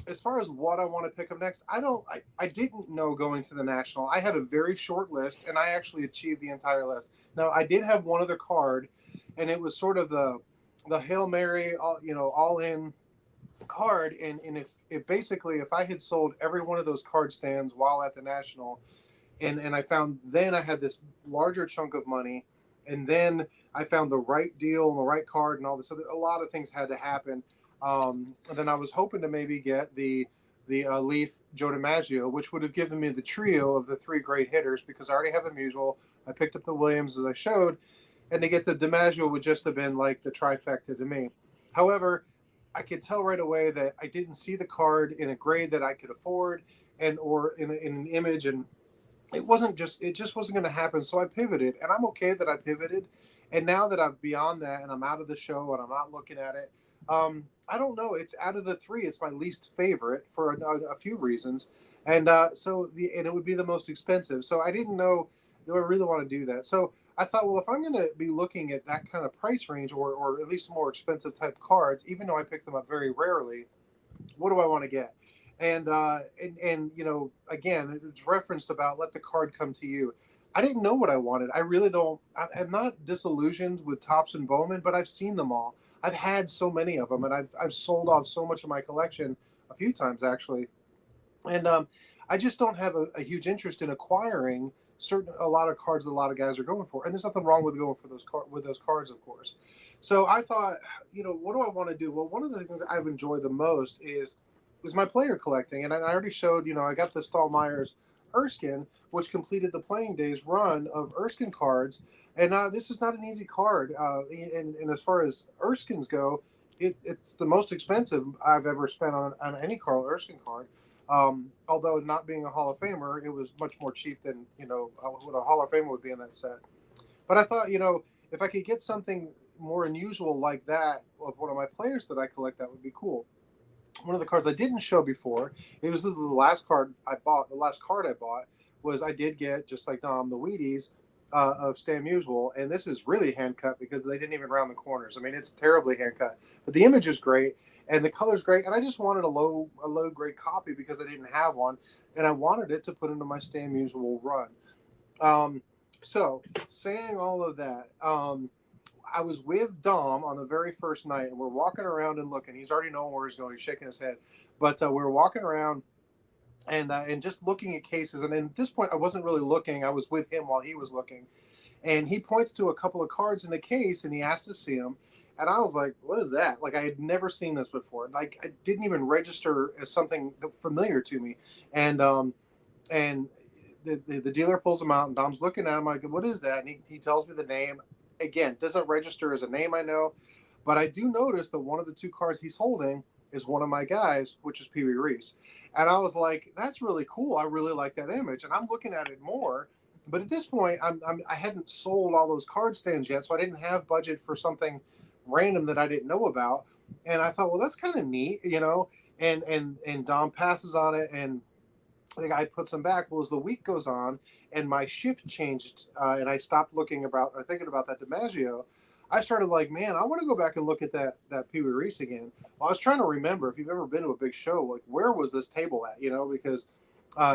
as far as what I want to pick up next, I didn't know going to the national. I had a very short list, and I actually achieved the entire list. Now, I did have one other card, and it was sort of the Hail Mary, all in card, and if basically if I had sold every one of those card stands while at the national. And I found then I had this larger chunk of money, and then I found the right deal and the right card and all this. So a lot of things had to happen. And then I was hoping to maybe get the Leaf Joe DiMaggio, which would have given me the trio of the three great hitters because I already have the Musial. I picked up the Williams as I showed, and to get the DiMaggio would just have been like the trifecta to me. However, I could tell right away that I didn't see the card in a grade that I could afford, and or in an image, and it just wasn't going to happen. So I pivoted, and I'm okay that I pivoted. And now that I'm beyond that and I'm out of the show and I'm not looking at it, I don't know. It's out of the three, it's my least favorite for a few reasons. And and it would be the most expensive. So I didn't know do I really want to do that. So I thought, well, if I'm going to be looking at that kind of price range or at least more expensive type cards, even though I pick them up very rarely, what do I want to get? And again, it's referenced about let the card come to you. I didn't know what I wanted. I really don't. I'm not disillusioned with Topps and Bowman, but I've seen them all. I've had so many of them, and I've sold off so much of my collection a few times actually, and I just don't have a huge interest in acquiring a lot of cards that a lot of guys are going for. And there's nothing wrong with going for those cards, of course. So I thought, what do I want to do? Well, one of the things that I've enjoyed the most is my player collecting. And I already showed, I got the Stallmeyer's Erskine, which completed the playing days run of Erskine cards. And this is not an easy card. And as far as Erskines go, it's the most expensive I've ever spent on any Carl Erskine card. Although not being a Hall of Famer, it was much more cheap than, what a Hall of Famer would be in that set. But I thought, if I could get something more unusual like that of one of my players that I collect, that would be cool. One of the cards I didn't show before, this is the last card I bought. The last card I bought was I did get, just like Dom, the Wheaties of Stan Musial. And this is really hand cut because they didn't even round the corners. I mean, it's terribly hand cut. But the image is great and the color's great. And I just wanted a low grade copy because I didn't have one. And I wanted it to put into my Stan Musial run. So saying all of that, I was with Dom on the very first night, and we're walking around and looking. He's already knowing where he's going. He's shaking his head. But we were walking around and just looking at cases. And at this point, I wasn't really looking. I was with him while he was looking. And he points to a couple of cards in the case, and he asked to see them. And I was like, what is that? Like, I had never seen this before. Like, I didn't even register as something familiar to me. And the dealer pulls them out, and Dom's looking at him like, what is that? And he tells me the name. Again, doesn't register as a name I know, but I do notice that one of the two cards he's holding is one of my guys, which is Pee Wee Reese. And I was like, that's really cool. I really like that image. And I'm looking at it more. But at this point, I hadn't sold all those card stands yet, so I didn't have budget for something random that I didn't know about. And I thought, well, that's kind of neat, And Dom passes on it, and the guy puts them back. Well, as the week goes on and my shift changed and I stopped thinking about that DiMaggio, I started like, man, I want to go back and look at that Pee Wee Reese again. Well, I was trying to remember, if you've ever been to a big show, like where was this table at, because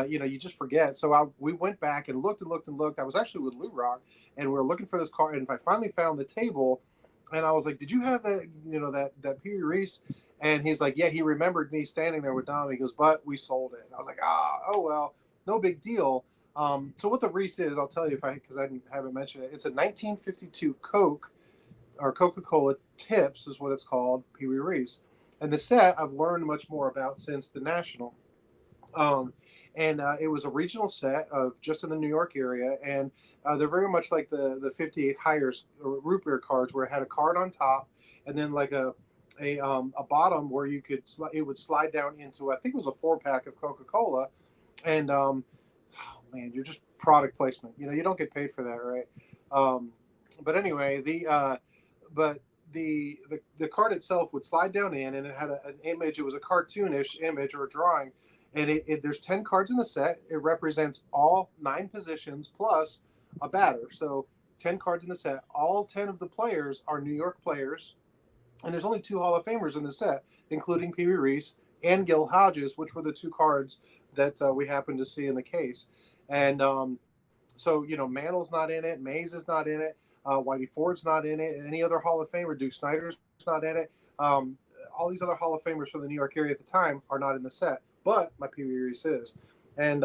you just forget. So we went back and looked and looked and looked. I was actually with Lou Rock, and we were looking for this card. And I finally found the table And I was like, "Did you have that? That Pee Wee Reese?" And he's like, "Yeah." He remembered me standing there with Dom. He goes, "But we sold it." And I was like, "Oh well, no big deal." So what the Reese is, I'll tell you because I haven't mentioned it. It's a 1952 Coke or Coca-Cola Tips is what it's called, Pee Wee Reese. And the set I've learned much more about since the National. Um, and it was a regional set of just in the New York area, and they're very much like the 58 Hires root beer cards, where it had a card on top, and then like a bottom where it would slide down into, I think it was a 4-pack of Coca Cola, and oh man, you're just product placement. You don't get paid for that, right? But anyway, but the card itself would slide down in, and it had an image. It was a cartoonish image or a drawing, and there's 10 cards in the set. It represents all 9 positions plus a batter. So 10 cards in the set. All 10 of the players are New York players, and there's only 2 Hall of Famers in the set, including Pee Wee Reese and Gil Hodges, which were the 2 cards that we happened to see in the case. And so Mantle's not in it, Mays is not in it, Whitey Ford's not in it, and any other Hall of Famer, Duke Snyder's not in it. All these other Hall of Famers from the New York area at the time are not in the set, but my Pee Wee Reese is. And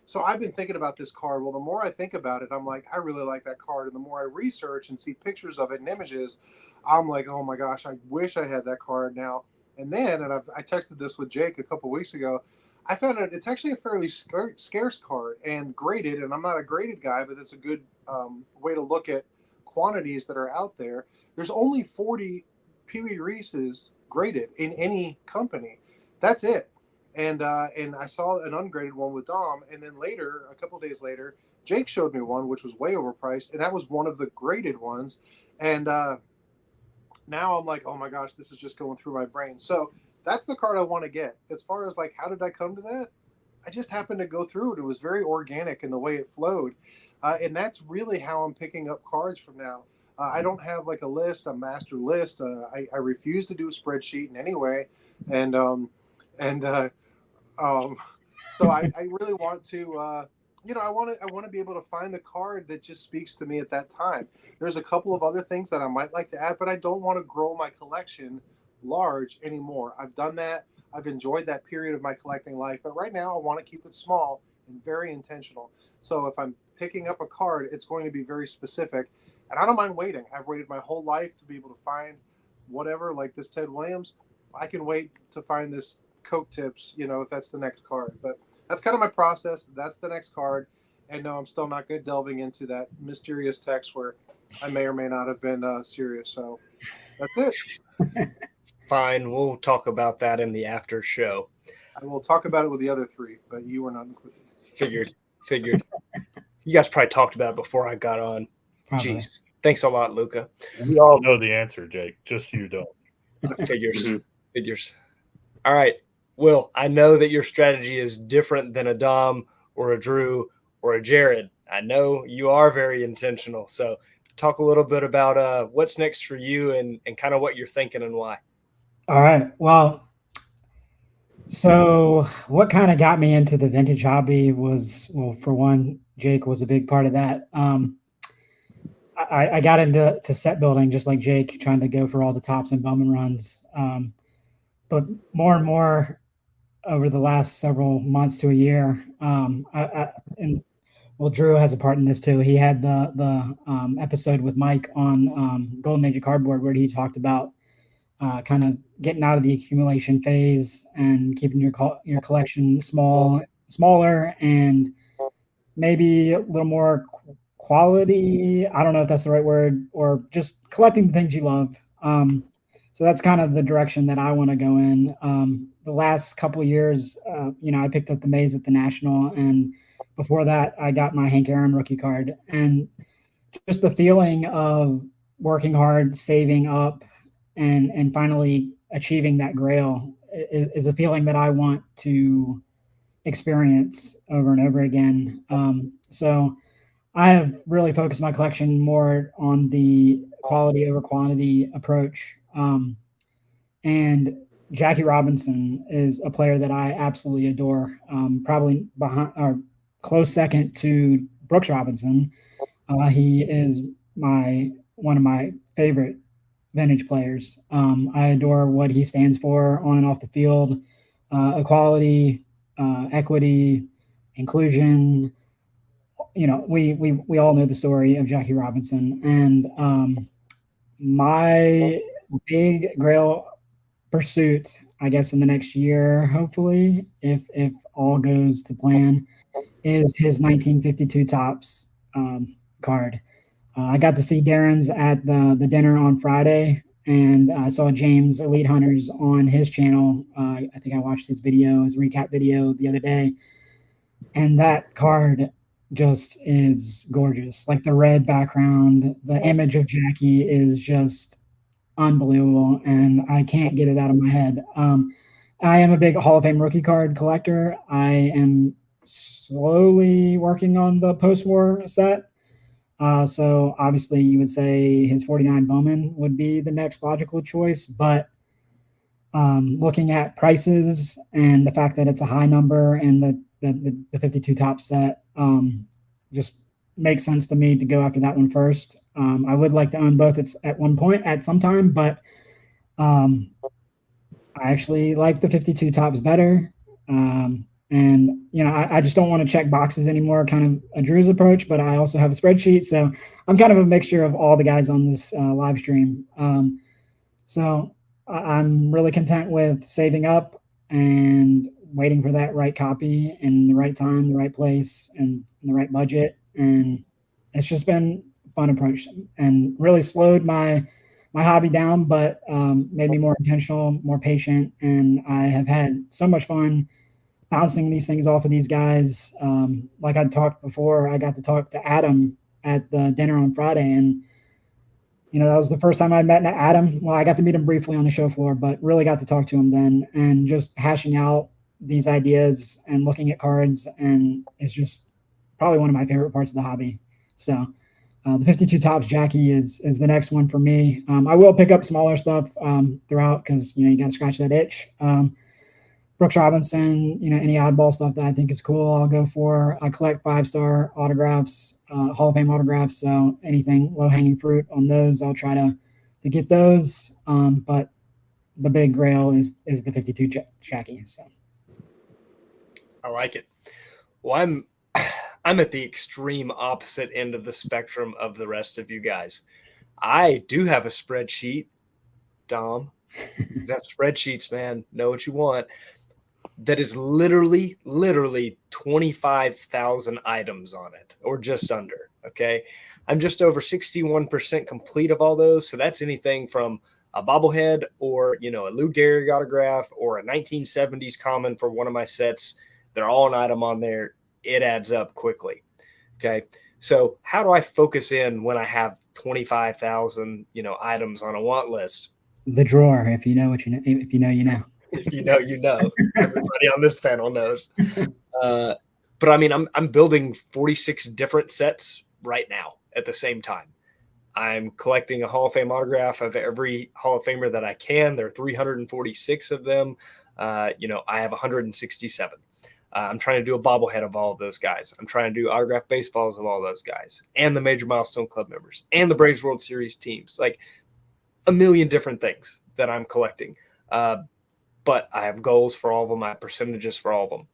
so I've been thinking about this card. Well, the more I think about it, I'm like, I really like that card. And the more I research and see pictures of it and images, I'm like, oh my gosh, I wish I had that card now. And then, I texted this with Jake a couple weeks ago, I found out it's actually a fairly scarce card and graded. And I'm not a graded guy, but it's a good way to look at quantities that are out there. There's only 40 Pee Wee Reese's graded in any company. That's it. And I saw an ungraded one with Dom, and then later, a couple of days later, Jake showed me one which was way overpriced, and that was one of the graded ones. And now I'm like, oh my gosh, this is just going through my brain. So that's the card I want to get. As far as like, how did I come to that? I just happened to go through it. It was very organic in the way it flowed. And that's really how I'm picking up cards from now. I don't have like a master list. I refuse to do a spreadsheet in any way. And, and so I really want to, I want to be able to find the card that just speaks to me at that time. There's a couple of other things that I might like to add, but I don't want to grow my collection large anymore. I've done that. I've enjoyed that period of my collecting life, but right now I want to keep it small and very intentional. So if I'm picking up a card, it's going to be very specific, and I don't mind waiting. I've waited my whole life to be able to find whatever, like this Ted Williams. I can wait to find this Coke Tips, if that's the next card. But that's kind of my process. That's the next card. And no, I'm still not good delving into that mysterious text where I may or may not have been serious. So that's it. Fine. We'll talk about that in the after show. I will talk about it with the other 3, but you were not included. Figured. You guys probably talked about it before I got on. Probably. Jeez. Thanks a lot, Luca. We all know the answer, Jake. Just you don't. Figures. All right. Will, I know that your strategy is different than a Dom or a Drew or a Jared. I know you are very intentional. So talk a little bit about what's next for you and kind of what you're thinking and why. All right. Well, so what kind of got me into the vintage hobby was, well, for one, Jake was a big part of that. I got into set building just like Jake, trying to go for all the tops and Bowman runs. But more and more over the last several months to a year, and well, Drew has a part in this too. He had the episode with Mike on Golden Age of Cardboard where he talked about kind of getting out of the accumulation phase and keeping your collection smaller and maybe a little more quality. I don't know if that's the right word, or just collecting the things you love. So that's kind of the direction that I want to go in. The last couple of years, I picked up the Maze at the National, and before that, I got my Hank Aaron rookie card. And just the feeling of working hard, saving up, and finally achieving that Grail is a feeling that I want to experience over and over again. So I have really focused my collection more on the quality over quantity approach. And Jackie Robinson is a player that I absolutely adore. Probably behind or close second to Brooks Robinson. He is one of my favorite vintage players. I adore what he stands for on and off the field, equality, equity, inclusion. You know, we all know the story of Jackie Robinson, and my big Grail pursuit, I guess, in the next year, hopefully, if all goes to plan, is his 1952 tops card. I got to see Darren's at the dinner on Friday, and I saw James Elite Hunters on his channel. I think I watched his video, his recap video the other day, and that card just is gorgeous. Like the red background, the image of Jackie is just unbelievable, and I can't get it out of my head. I am a big Hall of Fame rookie card collector. I am slowly working on the post-war set. So obviously you would say his 49 Bowman would be the next logical choice, but looking at prices and the fact that it's a high number and the 52 top set just makes sense to me to go after that one first. I would like to own both at one point at some time, but I actually like the 52 tops better. And, you know, I just don't want to check boxes anymore, kind of a Drew's approach, but I also have a spreadsheet. So I'm kind of a mixture of all the guys on this live stream. So I'm really content with saving up and waiting for that right copy in the right time, the right place, and the right budget. And it's just been a fun approach and really slowed my hobby down, but made me more intentional, more patient. And I have had so much fun bouncing these things off of these guys. Like I talked before, I got to talk to Adam at the dinner on Friday, and you know, that was the first time I'd met Adam. Well, I got to meet him briefly on the show floor, but really got to talk to him then, and just hashing out these ideas and looking at cards, and it's just probably one of my favorite parts of the hobby. So the 52 tops Jackie is the next one for me. I will pick up smaller stuff throughout because, you know, you got to scratch that itch. Brooks Robinson, you know, any oddball stuff that I think is cool, I'll go for. I collect 5-star autographs, Hall of Fame autographs. So anything low hanging fruit on those, I'll try to get those. But the big grail is the 52 Jackie. So I like it. Well, I'm at the extreme opposite end of the spectrum of the rest of you guys. I do have a spreadsheet, Dom. You have spreadsheets, man. Know what you want. That is literally 25,000 items on it, or just under. Okay. I'm just over 61% complete of all those. So that's anything from a bobblehead or, you know, a Lou Gehrig autograph or a 1970s common for one of my sets. They're all an item on there. It adds up quickly. Okay. So how do I focus in when I have 25,000, you know, items on a want list? The drawer, if you know what you know, if you know, you know. If you know, you know. Everybody on this panel knows. But I mean, I'm building 46 different sets right now at the same time. I'm collecting a Hall of Fame autograph of every Hall of Famer that I can. There are 346 of them. You know, I have 167. I'm trying to do a bobblehead of all of those guys. I'm trying to do autographed baseballs of all those guys and the Major Milestone Club members and the Braves World Series teams. Like a million different things that I'm collecting. But I have goals for all of them. I have percentages for all of them.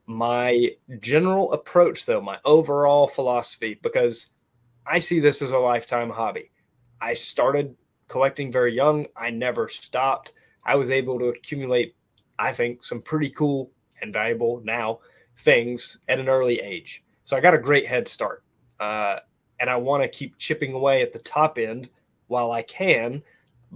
My general approach, though, my overall philosophy, because I see this as a lifetime hobby. I started collecting very young. I never stopped. I was able to accumulate, I think, some pretty cool and valuable now things at an early age. So I got a great head start. And I want to keep chipping away at the top end while I can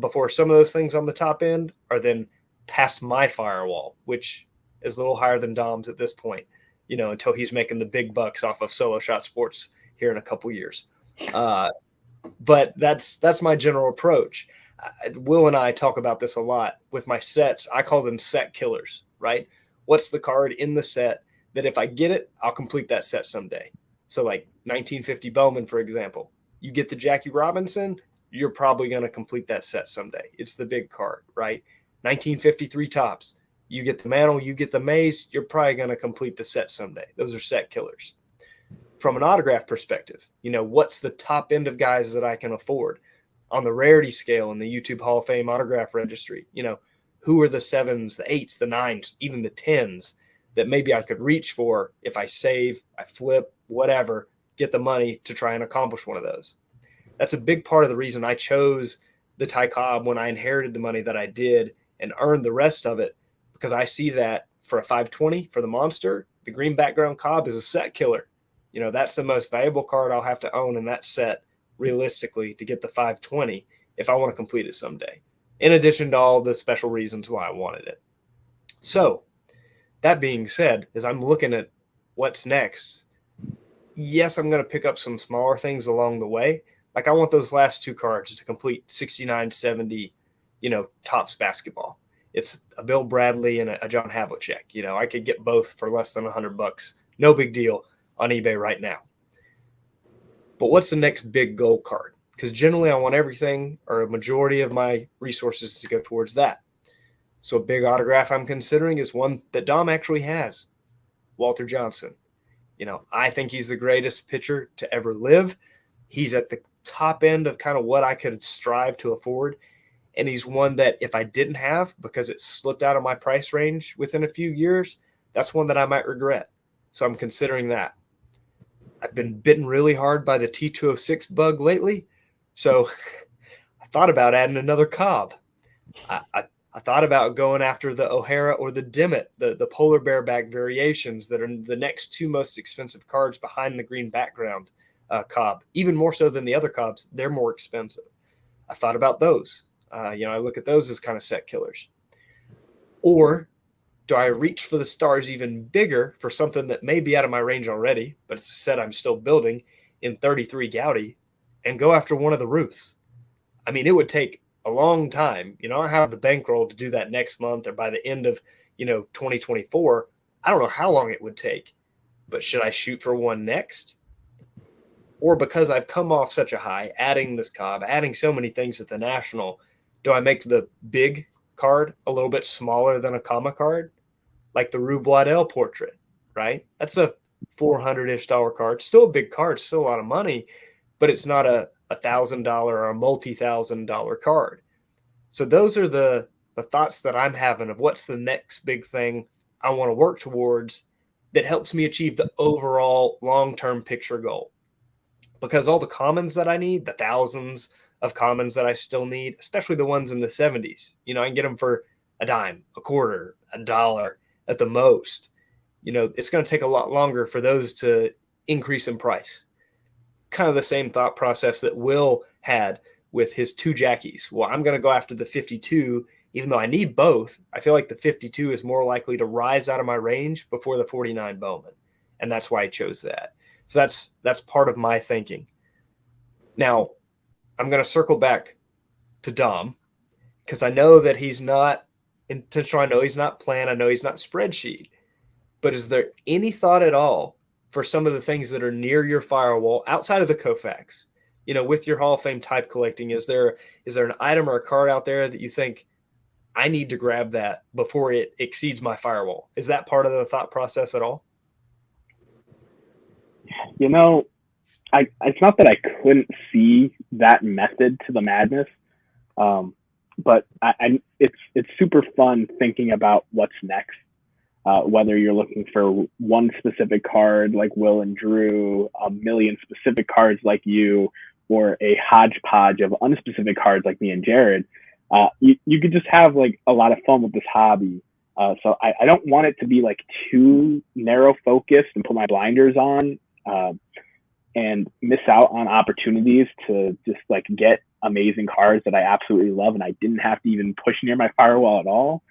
before some of those things on the top end are then past my firewall, which is a little higher than Dom's at this point, you know, until he's making the big bucks off of Solo Shot Sports here in a couple years. But that's my general approach. Will and I talk about this a lot with my sets. I call them set killers, right? What's the card in the set that if I get it, I'll complete that set someday. So like 1950 Bowman, for example, you get the Jackie Robinson, you're probably going to complete that set someday. It's the big card, right? 1953 tops, you get the Mantle, you get the Maze, you're probably going to complete the set someday. Those are set killers. From an autograph perspective, you know, what's the top end of guys that I can afford? on the rarity scale in the YouTube Hall of Fame autograph registry. Who are the 7s, the 8s, the 9s, even the 10s that maybe I could reach for if I save, I flip, whatever, get the money to try and accomplish one of those. That's a big part of the reason I chose the Ty Cobb when I inherited the money that I did and earned the rest of it, because I see that for a 520 for the monster, the green background Cobb is a set killer. That's the most valuable card I'll have to own in that set realistically to get the 520 if I want to complete it someday, in addition to all the special reasons why I wanted it. So that being said, as I'm looking at what's next, yes, I'm going to pick up some smaller things along the way. Like I want those last 2 cards to complete 69, 70, tops basketball. It's a Bill Bradley and a John Havlicek. I could get both for less than $100. No big deal on eBay right now. But what's the next big goal card? Because generally I want everything or a majority of my resources to go towards that. So a big autograph I'm considering is one that Dom actually has, Walter Johnson. I think he's the greatest pitcher to ever live. He's at the top end of kind of what I could strive to afford. And he's one that if I didn't have, because it slipped out of my price range within a few years, that's one that I might regret. So I'm considering that. I've been bitten really hard by the T206 bug lately. So I thought about adding another Cobb. I thought about going after the O'Hara or the Dimmitt, the polar bear back variations that are the next 2 most expensive cards behind the green background Cobb. Even more so than the other Cobbs, they're more expensive. I thought about those. I look at those as kind of set killers. Or do I reach for the stars even bigger for something that may be out of my range already, but it's a set I'm still building in 33 Gaudy, and go after one of the Ruths? I mean, it would take a long time. I have the bankroll to do that next month or by the end of, 2024. I don't know how long it would take, but should I shoot for one next? Or because I've come off such a high, adding this Cobb, adding so many things at the National, do I make the big card a little bit smaller than a comma card? Like the Rue Boisdel portrait, right? That's a $400-ish card. Still a big card, still a lot of money, but it's not a $1,000 or a multi-$1,000 card. So those are the thoughts that I'm having of what's the next big thing I want to work towards that helps me achieve the overall long-term picture goal. Because all the commons that I need, the thousands of commons that I still need, especially the ones in the 70s, I can get them for a dime, a quarter, $1 at the most. It's going to take a lot longer for those to increase in price. Kind of the same thought process that Will had with his 2 Jackies. Well, I'm going to go after the 52, even though I need both. I feel like the 52 is more likely to rise out of my range before the 49 Bowman. And that's why I chose that. So that's part of my thinking. Now, I'm going to circle back to Dom because I know that he's not intentional. I know he's not plan. I know he's not spreadsheet. But is there any thought at all for some of the things that are near your firewall outside of the Koufax? With your Hall of Fame type collecting, is there an item or a card out there that you think I need to grab that before it exceeds my firewall? Is that part of the thought process at all? It's not that I couldn't see that method to the madness, but it's super fun thinking about what's next. Whether you're looking for one specific card like Will and Drew, a million specific cards like you, or a hodgepodge of unspecific cards like me and Jared, you could just have like a lot of fun with this hobby. So I don't want it to be like too narrow focused and put my blinders on and miss out on opportunities to just like get amazing cards that I absolutely love and I didn't have to even push near my firewall at all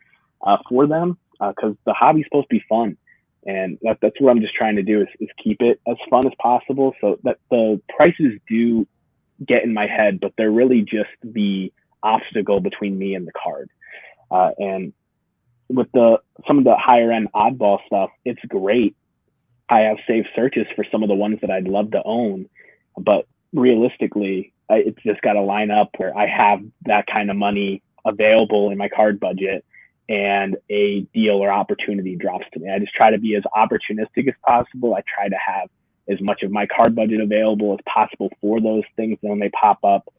for them, because the hobby's supposed to be fun. And that's what I'm just trying to do is keep it as fun as possible so that the prices do get in my head, but they're really just the obstacle between me and the card. And with some of the higher end oddball stuff, it's great. I have saved searches for some of the ones that I'd love to own, but realistically, it's just got to line up where I have that kind of money available in my card budget and a deal or opportunity drops to me. I just try to be as opportunistic as possible. I try to have as much of my card budget available as possible for those things when they pop up.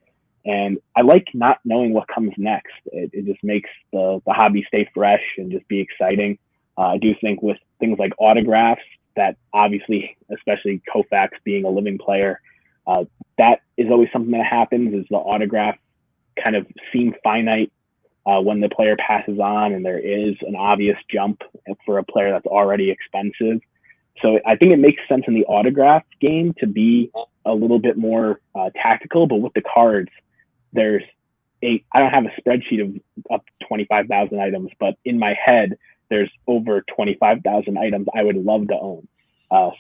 And I like not knowing what comes next. It just makes the hobby stay fresh and just be exciting. I do think with things like autographs, that obviously, especially Koufax being a living player, that is always something that happens, is the autograph kind of seem finite when the player passes on and there is an obvious jump for a player that's already expensive. So I think it makes sense in the autograph game to be a little bit more tactical, but with the cards, I don't have a spreadsheet of up to 25,000 items, but in my head, there's over 25,000 items I would love to own.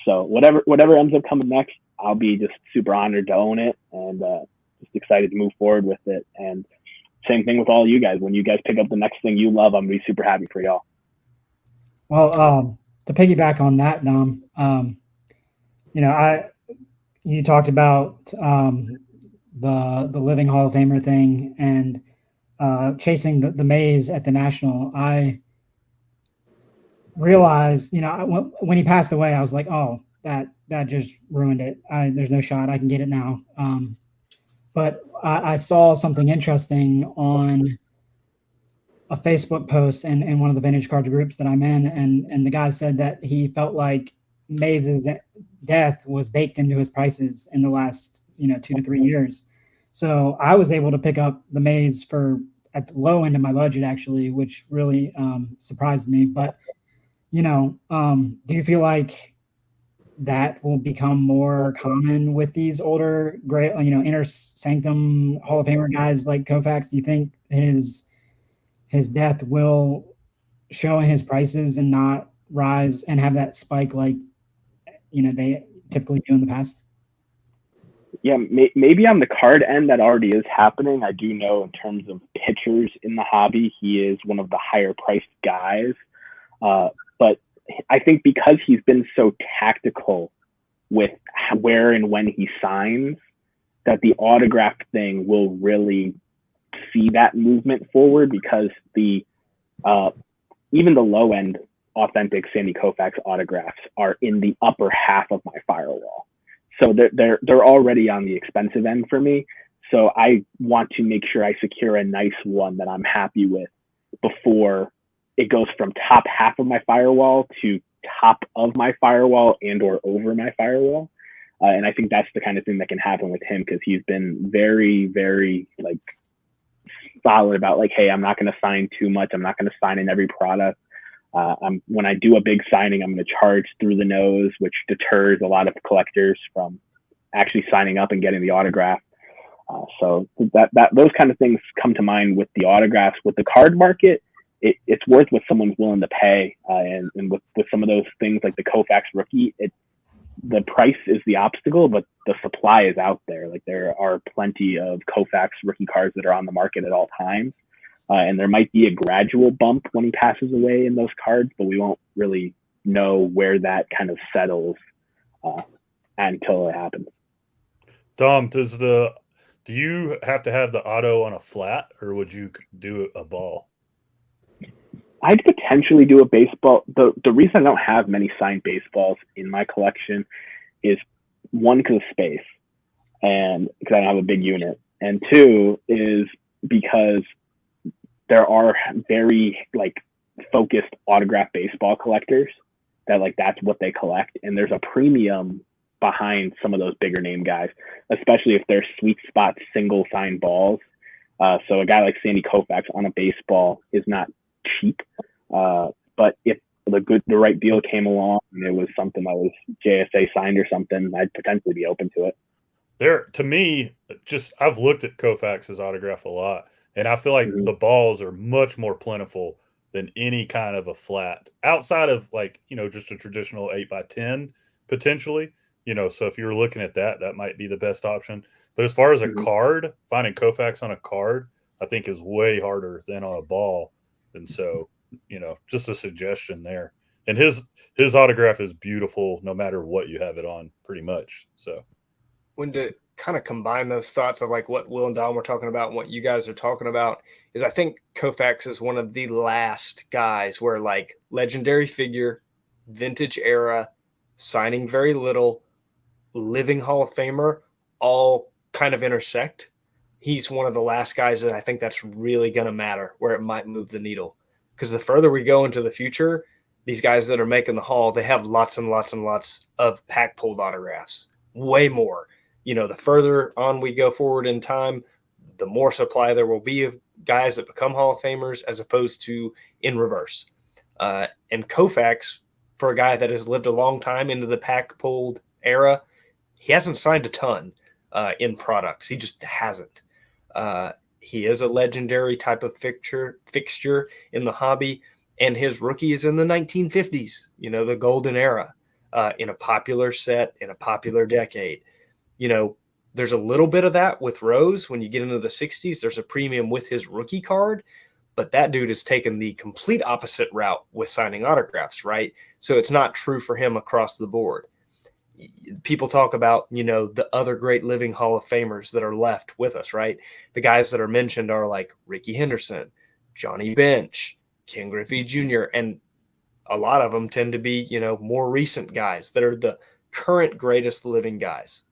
So whatever ends up coming next, I'll be just super honored to own it and just excited to move forward with it. And same thing with all you guys. When you guys pick up the next thing you love, I'm going to be super happy for y'all. Well, to piggyback on that, Dom, you talked about the living Hall of Famer thing and chasing the maze at the National. I realized, when he passed away, I was like, oh, that just ruined it. There's no shot I can get it now. But I saw something interesting on a Facebook post in one of the vintage cards groups that I'm in, and the guy said that he felt like Maze's death was baked into his prices in the last 2 to 3 years. So I was able to pick up the Maze at the low end of my budget, actually, which really surprised me. But do you feel like that will become more common with these older, great, inner sanctum Hall of Famer guys like Koufax? Do you think his death will show in his prices and not rise and have that spike like they typically do in the past? Yeah, maybe on the card end that already is happening. I do know in terms of pitchers in the hobby, he is one of the higher priced guys. But I think because he's been so tactical with where and when he signs, that the autograph thing will really see that movement forward, because even the low end authentic Sandy Koufax autographs are in the upper half of my firewall. So they're already on the expensive end for me. So I want to make sure I secure a nice one that I'm happy with before it goes from top half of my firewall to top of my firewall and or over my firewall. And I think that's the kind of thing that can happen with him, because he's been very, very solid about hey, I'm not going to sign too much. I'm not going to sign in every product. When I do a big signing, I'm going to charge through the nose, which deters a lot of collectors from actually signing up and getting the autograph. So that those kind of things come to mind with the autographs. With the card market, it's worth what someone's willing to pay. And with some of those things like the Koufax rookie, the price is the obstacle, but the supply is out there. There are plenty of Koufax rookie cards that are on the market at all times. And there might be a gradual bump when he passes away in those cards, but we won't really know where that kind of settles until it happens. Dom, do you have to have the auto on a flat, or would you do a ball? I'd potentially do a baseball. The reason I don't have many signed baseballs in my collection is, one, because of space, and because I don't have a big unit, and two is because there are very focused autograph baseball collectors that that's what they collect, and there's a premium behind some of those bigger name guys, especially if they're sweet spot single signed balls. So a guy like Sandy Koufax on a baseball is not cheap, but if the right deal came along and it was something that was JSA signed or something, I'd potentially be open to it. To me, I've looked at Koufax's autograph a lot, and I feel like the balls are much more plentiful than any kind of a flat, outside of just a traditional 8x10 potentially. So if you were looking at that might be the best option. But as far as a card, finding Koufax on a card, I think is way harder than on a ball. And so, just a suggestion there. And his autograph is beautiful no matter what you have it on, pretty much. So when to kind of combine those thoughts of what Will and Dom were talking about and what you guys are talking about is, I think Koufax is one of the last guys where legendary figure, vintage era, signing very little, living Hall of Famer all kind of intersect. he's one of the last guys that I think that's really going to matter, where it might move the needle. Because the further we go into the future, these guys that are making the Hall, they have lots and lots and lots of pack pulled autographs, way more. The further on we go forward in time, the more supply there will be of guys that become Hall of Famers as opposed to in reverse. And Koufax, for a guy that has lived a long time into the pack pulled era, he hasn't signed a ton in products. He just hasn't. He is a legendary type of fixture in the hobby, and his rookie is in the 1950s, the golden era, in a popular set, in a popular decade. There's a little bit of that with Rose. When you get into the 60s, there's a premium with his rookie card, but that dude has taken the complete opposite route with signing autographs, right? So it's not true for him across the board. People talk about, the other great living Hall of Famers that are left with us, right? The guys that are mentioned are like Ricky Henderson, Johnny Bench, Ken Griffey Jr., and a lot of them tend to be, more recent guys that are the current greatest living guys.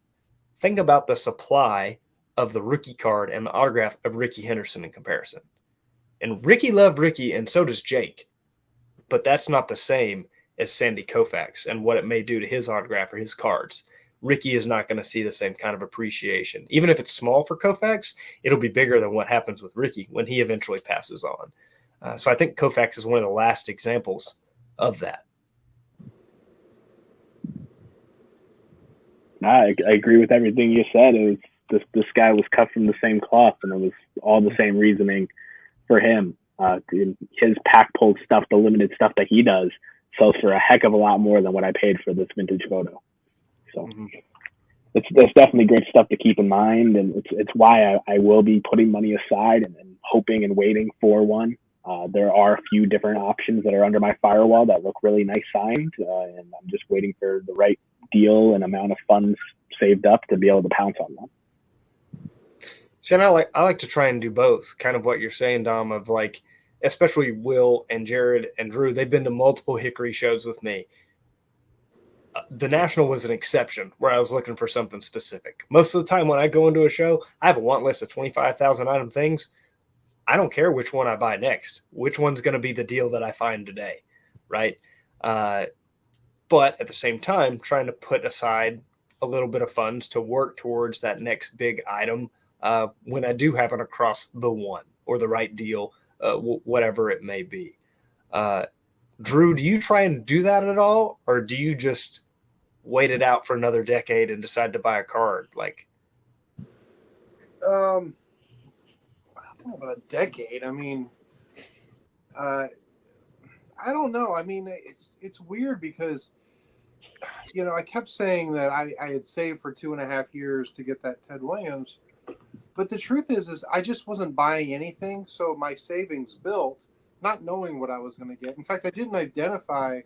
Think about the supply of the rookie card and the autograph of Ricky Henderson in comparison. And Ricky loved Ricky, and so does Jake. But that's not the same as Sandy Koufax and what it may do to his autograph or his cards. Ricky is not going to see the same kind of appreciation. Even if it's small for Koufax, it'll be bigger than what happens with Ricky when he eventually passes on. So I think Koufax is one of the last examples of that. I agree with everything you said. It was this guy was cut from the same cloth, and it was all the same reasoning for him. His pack pulled stuff, the limited stuff that he does, sells for a heck of a lot more than what I paid for this vintage photo. So it's definitely great stuff to keep in mind, and it's why I will be putting money aside and hoping and waiting for one. There are a few different options that are under my firewall that look really nice signed, and I'm just waiting for the right deal and amount of funds saved up to be able to pounce on them. So I like to try and do both, kind of what you're saying, Dom, of like, especially Will and Jared and Drew, they've been to multiple Hickory shows with me. The National was an exception where I was looking for something specific. Most of the time when I go into a show, I have a want list of 25,000 item things. I don't care which one I buy next. Which one's going to be the deal that I find today, right? But at the same time, trying to put aside a little bit of funds to work towards that next big item when I do happen across the one or the right deal, whatever it may be. Drew, do you try and do that at all, or do you just wait it out for another decade and decide to buy a card? Like, I don't know about a decade. I mean, I don't know. I mean, it's weird because, I kept saying that I had saved for 2.5 years to get that Ted Williams, but the truth is I just wasn't buying anything, so my savings built, not knowing what I was going to get. In fact, I didn't identify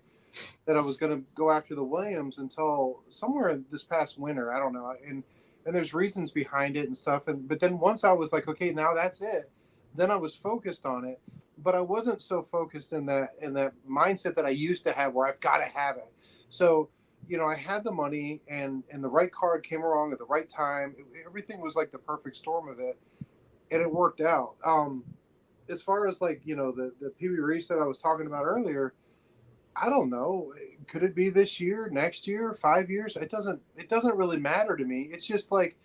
that I was going to go after the Williams until somewhere this past winter. I don't know, and there's reasons behind it and stuff. But then once I was like, okay, now that's it. Then I was focused on it, but I wasn't so focused in that mindset that I used to have, where I've got to have it. So, I had the money, and the right card came along at the right time. Everything was like the perfect storm of it, and it worked out. As far as like, the PB Reese that I was talking about earlier, I don't know. Could it be this year, next year, 5 years? It doesn't really matter to me. It's just like,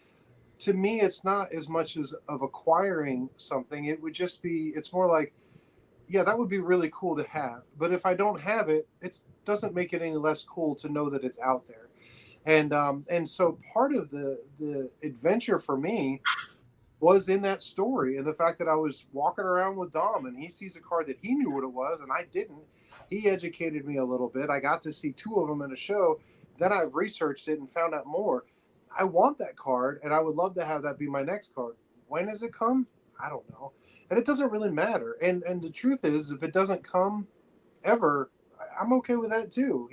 to me, it's not as much as of acquiring something. It would just be, it's more like, yeah, that would be really cool to have. But if I don't have it, it doesn't make it any less cool to know that it's out there. And so part of the adventure for me was in that story, and the fact that I was walking around with Dom and he sees a card that he knew what it was and I didn't. He educated me a little bit. I got to see 2 of them in a show. Then I researched it and found out more. I want that card, and I would love to have that be my next card. When does it come? I don't know. And it doesn't really matter. And the truth is, if it doesn't come ever, I'm okay with that too.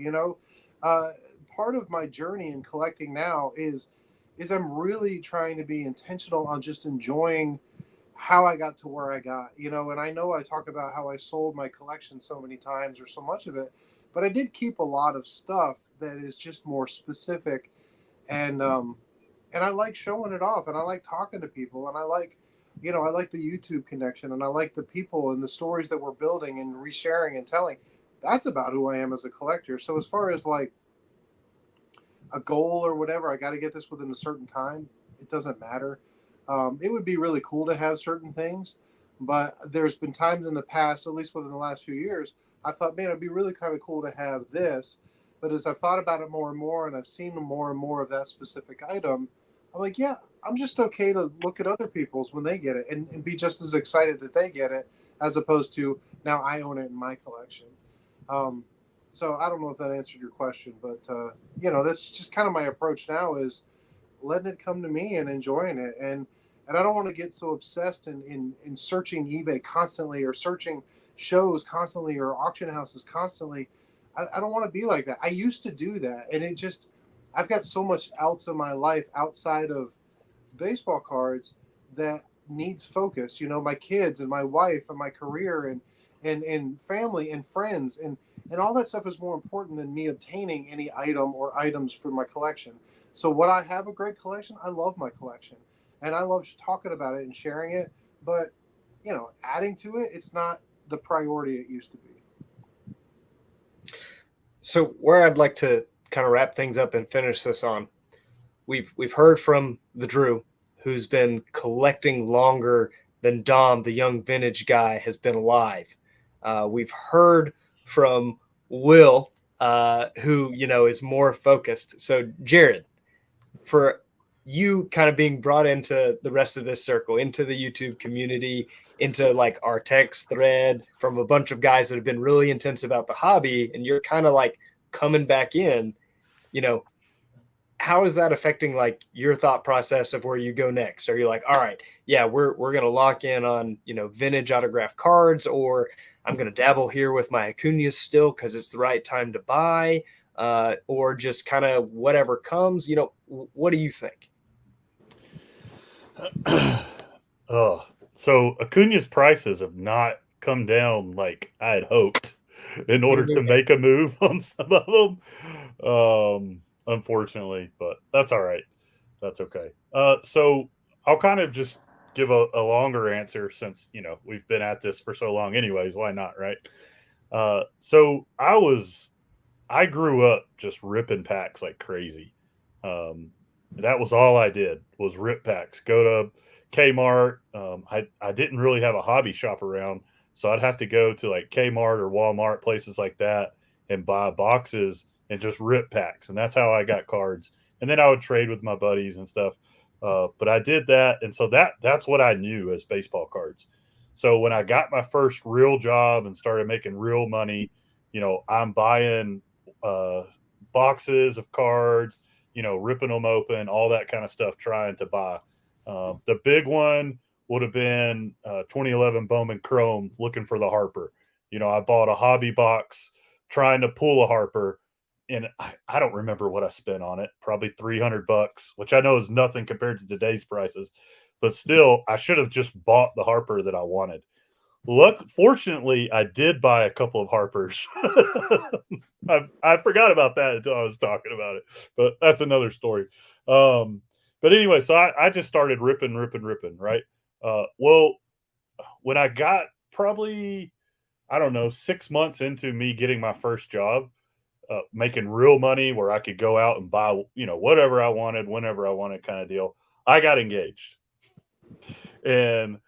Part of my journey in collecting now is I'm really trying to be intentional on just enjoying how I got to where I got, and I know I talk about how I sold my collection so many times or so much of it, but I did keep a lot of stuff that is just more specific. And and I like showing it off, and I like talking to people, and I like, I like the YouTube connection, and I like the people and the stories that we're building and resharing and telling. That's about who I am as a collector. So as far as like a goal or whatever, I got to get this within a certain time. It doesn't matter. It would be really cool to have certain things, but there's been times in the past, at least within the last few years, I thought, man, it'd be really kind of cool to have this. But as I've thought about it more and more, and I've seen more and more of that specific item, I'm like, yeah, I'm just okay to look at other people's when they get it and be just as excited that they get it as opposed to now I own it in my collection. Um, so I don't know if that answered your question, but that's just kind of my approach now is letting it come to me and enjoying it. And I don't want to get so obsessed in searching eBay constantly or searching shows constantly or auction houses constantly. I don't want to be like that. I used to do that, and I've got so much else in my life outside of baseball cards that needs focus. My kids and my wife and my career and family and friends and all that stuff is more important than me obtaining any item or items for my collection. So what I have a great collection. I love my collection, and I love talking about it and sharing it. But adding to it, it's not the priority it used to be. So where I'd like to kind of wrap things up and finish this on, we've heard from the Drew, who's been collecting longer than Dom, the young vintage guy, has been alive. We've heard from Will, who is more focused. So Jared, for you kind of being brought into the rest of this circle, into the YouTube community, into like our text thread from a bunch of guys that have been really intense about the hobby, and you're kind of like coming back in, how is that affecting like your thought process of where you go next? Are you like, all right, yeah, we're going to lock in on, vintage autograph cards, or I'm going to dabble here with my Acuñas still because it's the right time to buy, or just kind of whatever comes, what do you think? So Acuña's prices have not come down like I had hoped in order to make a move on some of them. Unfortunately, but that's all right. That's okay. So I'll kind of just give a longer answer since, we've been at this for so long anyways. Why not? Right. So I grew up just ripping packs like crazy. That was all I did was rip packs. Go to Kmart. I didn't really have a hobby shop around, so I'd have to go to like Kmart or Walmart, places like that, and buy boxes and just rip packs. And that's how I got cards. And then I would trade with my buddies and stuff. But I did that, and so that's what I knew as baseball cards. So when I got my first real job and started making real money, I'm buying boxes of cards, ripping them open, all that kind of stuff, trying to buy. The big one would have been 2011 Bowman Chrome, looking for the Harper. I bought a hobby box trying to pull a Harper, and I don't remember what I spent on it. Probably $300, which I know is nothing compared to today's prices, but still, I should have just bought the Harper that I wanted. Fortunately, I did buy a couple of Harpers. I forgot about that until I was talking about it, but that's another story. But anyway, so I just started ripping, right? Well, when I got probably, I don't know, 6 months into me getting my first job, making real money where I could go out and buy, whatever I wanted, whenever I wanted kind of deal, I got engaged. And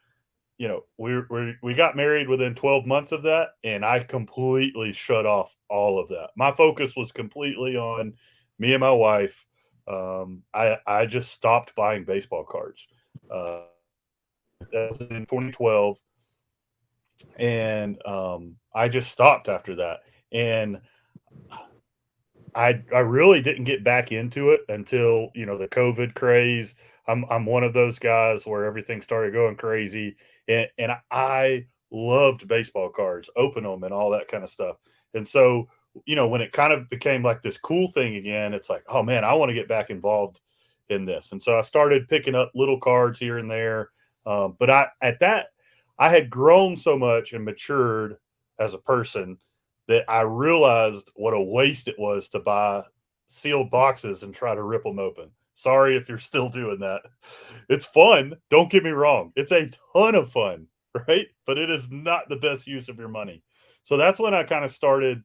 we got married within 12 months of that, and I completely shut off all of that. My focus was completely on me and my wife. I just stopped buying baseball cards. That was in 2012, and I just stopped after that. And I really didn't get back into it until the COVID craze. I'm one of those guys where everything started going crazy, and I loved baseball cards, open them, and all that kind of stuff. And so when it kind of became like this cool thing again, it's like, oh man, I want to get back involved in this. And so I started picking up little cards here and there. But I had grown so much and matured as a person that I realized what a waste it was to buy sealed boxes and try to rip them open. Sorry if you're still doing that. It's fun. Don't get me wrong. It's a ton of fun, right? But it is not the best use of your money. So that's when I kind of started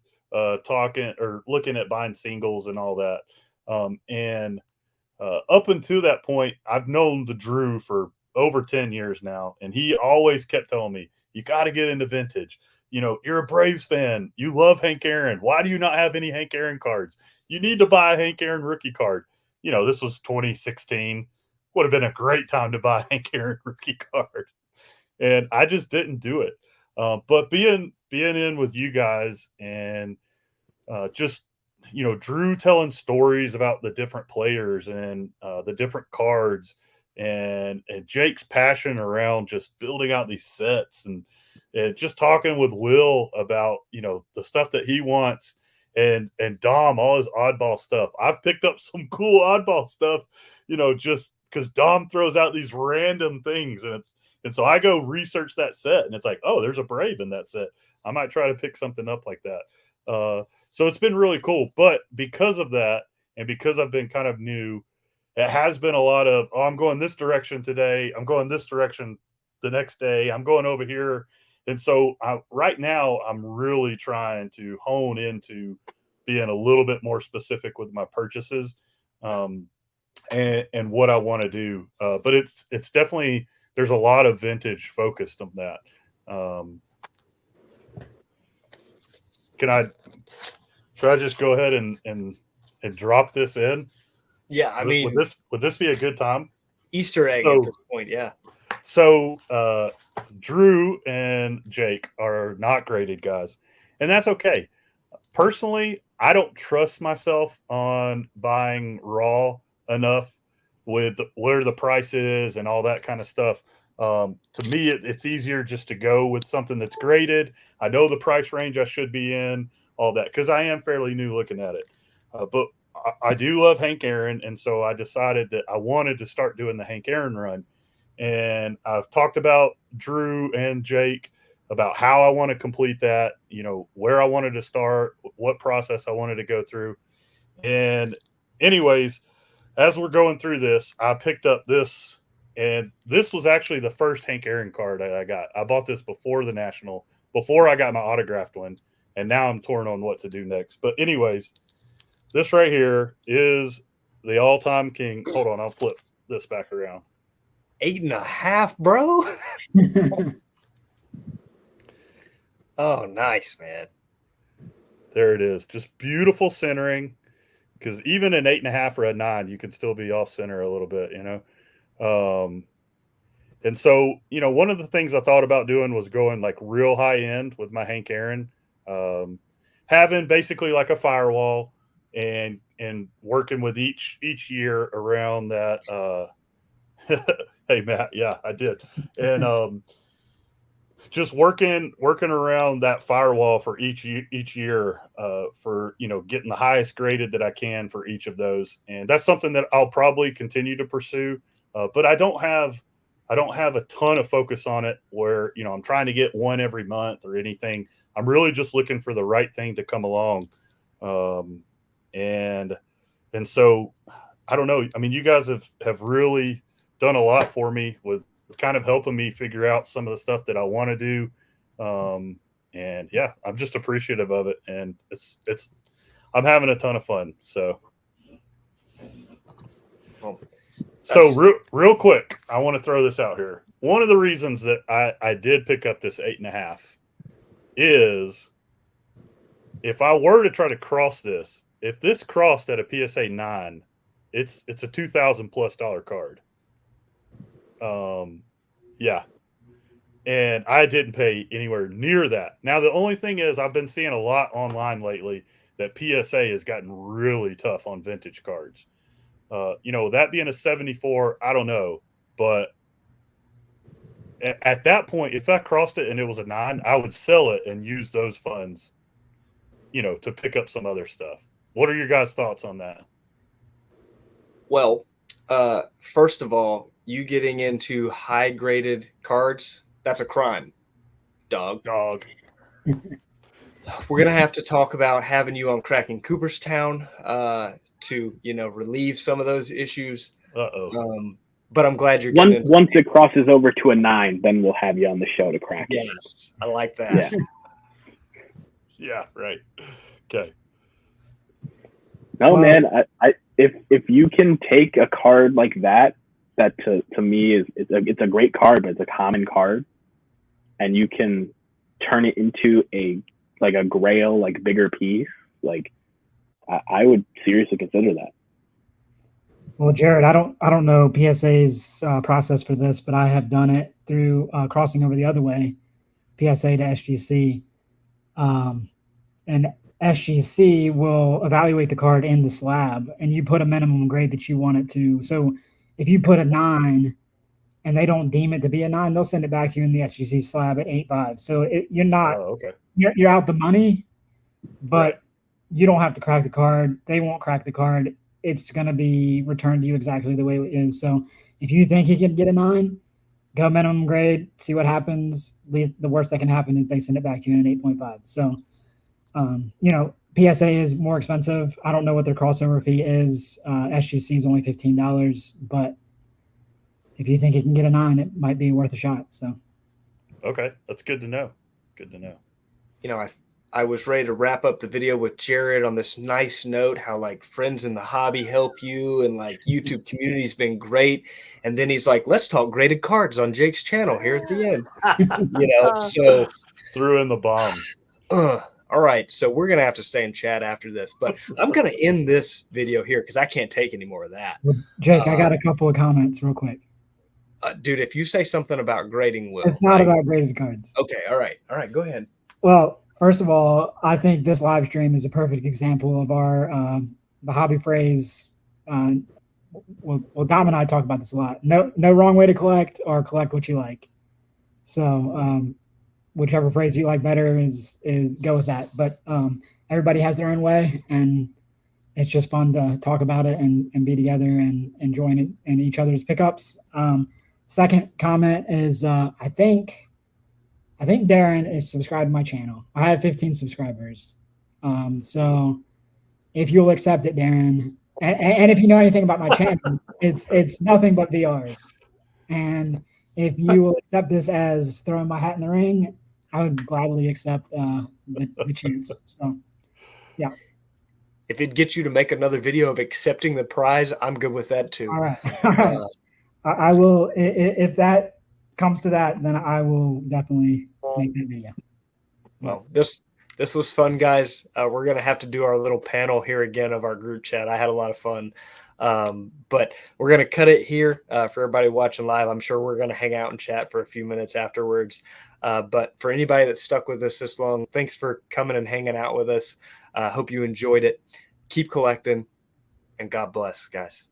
talking or looking at buying singles and all that. And up until that point, I've known the Drew for over 10 years now. And he always kept telling me, you got to get into vintage. You know, you're a Braves fan. You love Hank Aaron. Why do you not have any Hank Aaron cards? You need to buy a Hank Aaron rookie card. You know, this was 2016. Would have been a great time to buy a Hank Aaron rookie card. And I just didn't do it. But being in with you guys and just, you know, Drew telling stories about the different players and the different cards and Jake's passion around just building out these sets and just talking with Will about, you know, the stuff that he wants and Dom, all his oddball stuff. I've picked up some cool oddball stuff, you know, just because Dom throws out these random things and so I go research that set and it's like, oh, there's a Brave in that set. I might try to pick something up like that. So it's been really cool. But because of that, and because I've been kind of new, it has been a lot of, oh, I'm going this direction today. I'm going this direction the next day. I'm going over here. And so right now, I'm really trying to hone into being a little bit more specific with my purchases and what I want to do. But it's definitely, there's a lot of vintage focused on that. Should I just go ahead and drop this in? Yeah, I mean, would this be a good time? Easter egg at this point, yeah. So Drew and Jake are not graded guys, and that's okay. Personally, I don't trust myself on buying raw enough with where the price is and all that kind of stuff. To me, it's easier just to go with something that's graded. I know the price range I should be in, all that, because I am fairly new looking at it. But I do love Hank Aaron, and so I decided that I wanted to start doing the Hank Aaron run. And I've talked about Drew and Jake about how I want to complete that, you know, where I wanted to start, what process I wanted to go through. And anyways, as we're going through this, I picked up this, and this was actually the first Hank Aaron card that I got. I bought this before the National, before I got my autographed one, and now I'm torn on what to do next. But anyways, this right here is the all-time king. Hold on, I'll flip this back around. 8.5, bro. Oh, nice, man. There it is. Just beautiful centering. Because even an 8.5 or a 9, you can still be off center a little bit, you know. And so, you know, one of the things I thought about doing was going like real high end with my Hank Aaron, having basically like a firewall and working with each year around that. Hey Matt, yeah, I did, and just working around that firewall for each year for, you know, getting the highest graded that I can for each of those. And that's something that I'll probably continue to pursue. But I don't have a ton of focus on it where, you know, I'm trying to get one every month or anything. I'm really just looking for the right thing to come along. And so I don't know. I mean, you guys have really done a lot for me with kind of helping me figure out some of the stuff that I want to do. And yeah, I'm just appreciative of it. And I'm having a ton of fun. So, real quick, I want to throw this out here. One of the reasons that I did pick up this 8.5 is if I were to try to cross this, if this crossed at a PSA 9, it's a $2,000+ card. Yeah. And I didn't pay anywhere near that. Now, the only thing is I've been seeing a lot online lately that PSA has gotten really tough on vintage cards. You know, that being a 74, I don't know. But at that point, if I crossed it and it was a 9, I would sell it and use those funds, you know, to pick up some other stuff. What are your guys' thoughts on that? Well, first of all, you getting into high graded cards, that's a crime, dog. We're going to have to talk about having you on Cracking Cooperstown to, relieve some of those issues. Uh-oh. But I'm glad you're getting into Once it crosses over to a 9, then we'll have you on the show to crack it. Yes, I like that. Yeah. Yeah, right. Okay. No, Well- man. If you can take a card like that to me it's a great card, but it's a common card, and you can turn it into a grail, like bigger piece, like I would seriously consider that. Well, Jared, I don't know PSA's process for this, but I have done it through crossing over the other way, PSA to SGC, and SGC will evaluate the card in the slab, and you put a minimum grade that you want it to. So, if you put a 9, and they don't deem it to be a 9, they'll send it back to you in the SGC slab at 8.5. So you're not Okay. you're out the money, but Right. you don't have to crack the card. They won't crack the card. It's going to be returned to you exactly the way it is. So if you think you can get a 9, go minimum grade, see what happens. The worst that can happen is they send it back to you in an 8.5. So, PSA is more expensive. I don't know what their crossover fee is. SGC is only $15, but if you think you can get a 9, it might be worth a shot. So, Okay. That's good to know. Good to know. I was ready to wrap up the video with Jared on this nice note, how like friends in the hobby help you and like YouTube community's been great. And then he's like, let's talk graded cards on Jake's channel here at the end. So Threw in the bomb. all right. So we're going to have to stay in chat after this, but I'm going to end this video here because I can't take any more of that. well, Jake, I got a couple of comments real quick. Dude, if you say something about grading, Will. It's not about graded cards. Okay. All right. Go ahead. Well, first of all, I think this live stream is a perfect example of our the hobby phrase. Well, Dom and I talk about this a lot. No wrong way to collect, or collect what you like. So whichever phrase you like better is go with that. But everybody has their own way, and it's just fun to talk about it and be together and join it in each other's pickups. Second comment is I think Darren is subscribed to my channel. I have 15 subscribers. So if you'll accept it, Darren, and if you know anything about my channel, it's nothing but VRs. And if you will accept this as throwing my hat in the ring, I would gladly accept the chance. So, yeah. If it gets you to make another video of accepting the prize, I'm good with that too. All right. All right. I will, if that comes to that, then I will definitely make that video. Well, this was fun, guys. We're gonna have to do our little panel here again of our group chat. I had a lot of fun, but we're gonna cut it here for everybody watching live. I'm sure we're gonna hang out and chat for a few minutes afterwards. But for anybody that's stuck with us this long, thanks for coming and hanging out with us. Hope you enjoyed it. Keep collecting, and God bless, guys.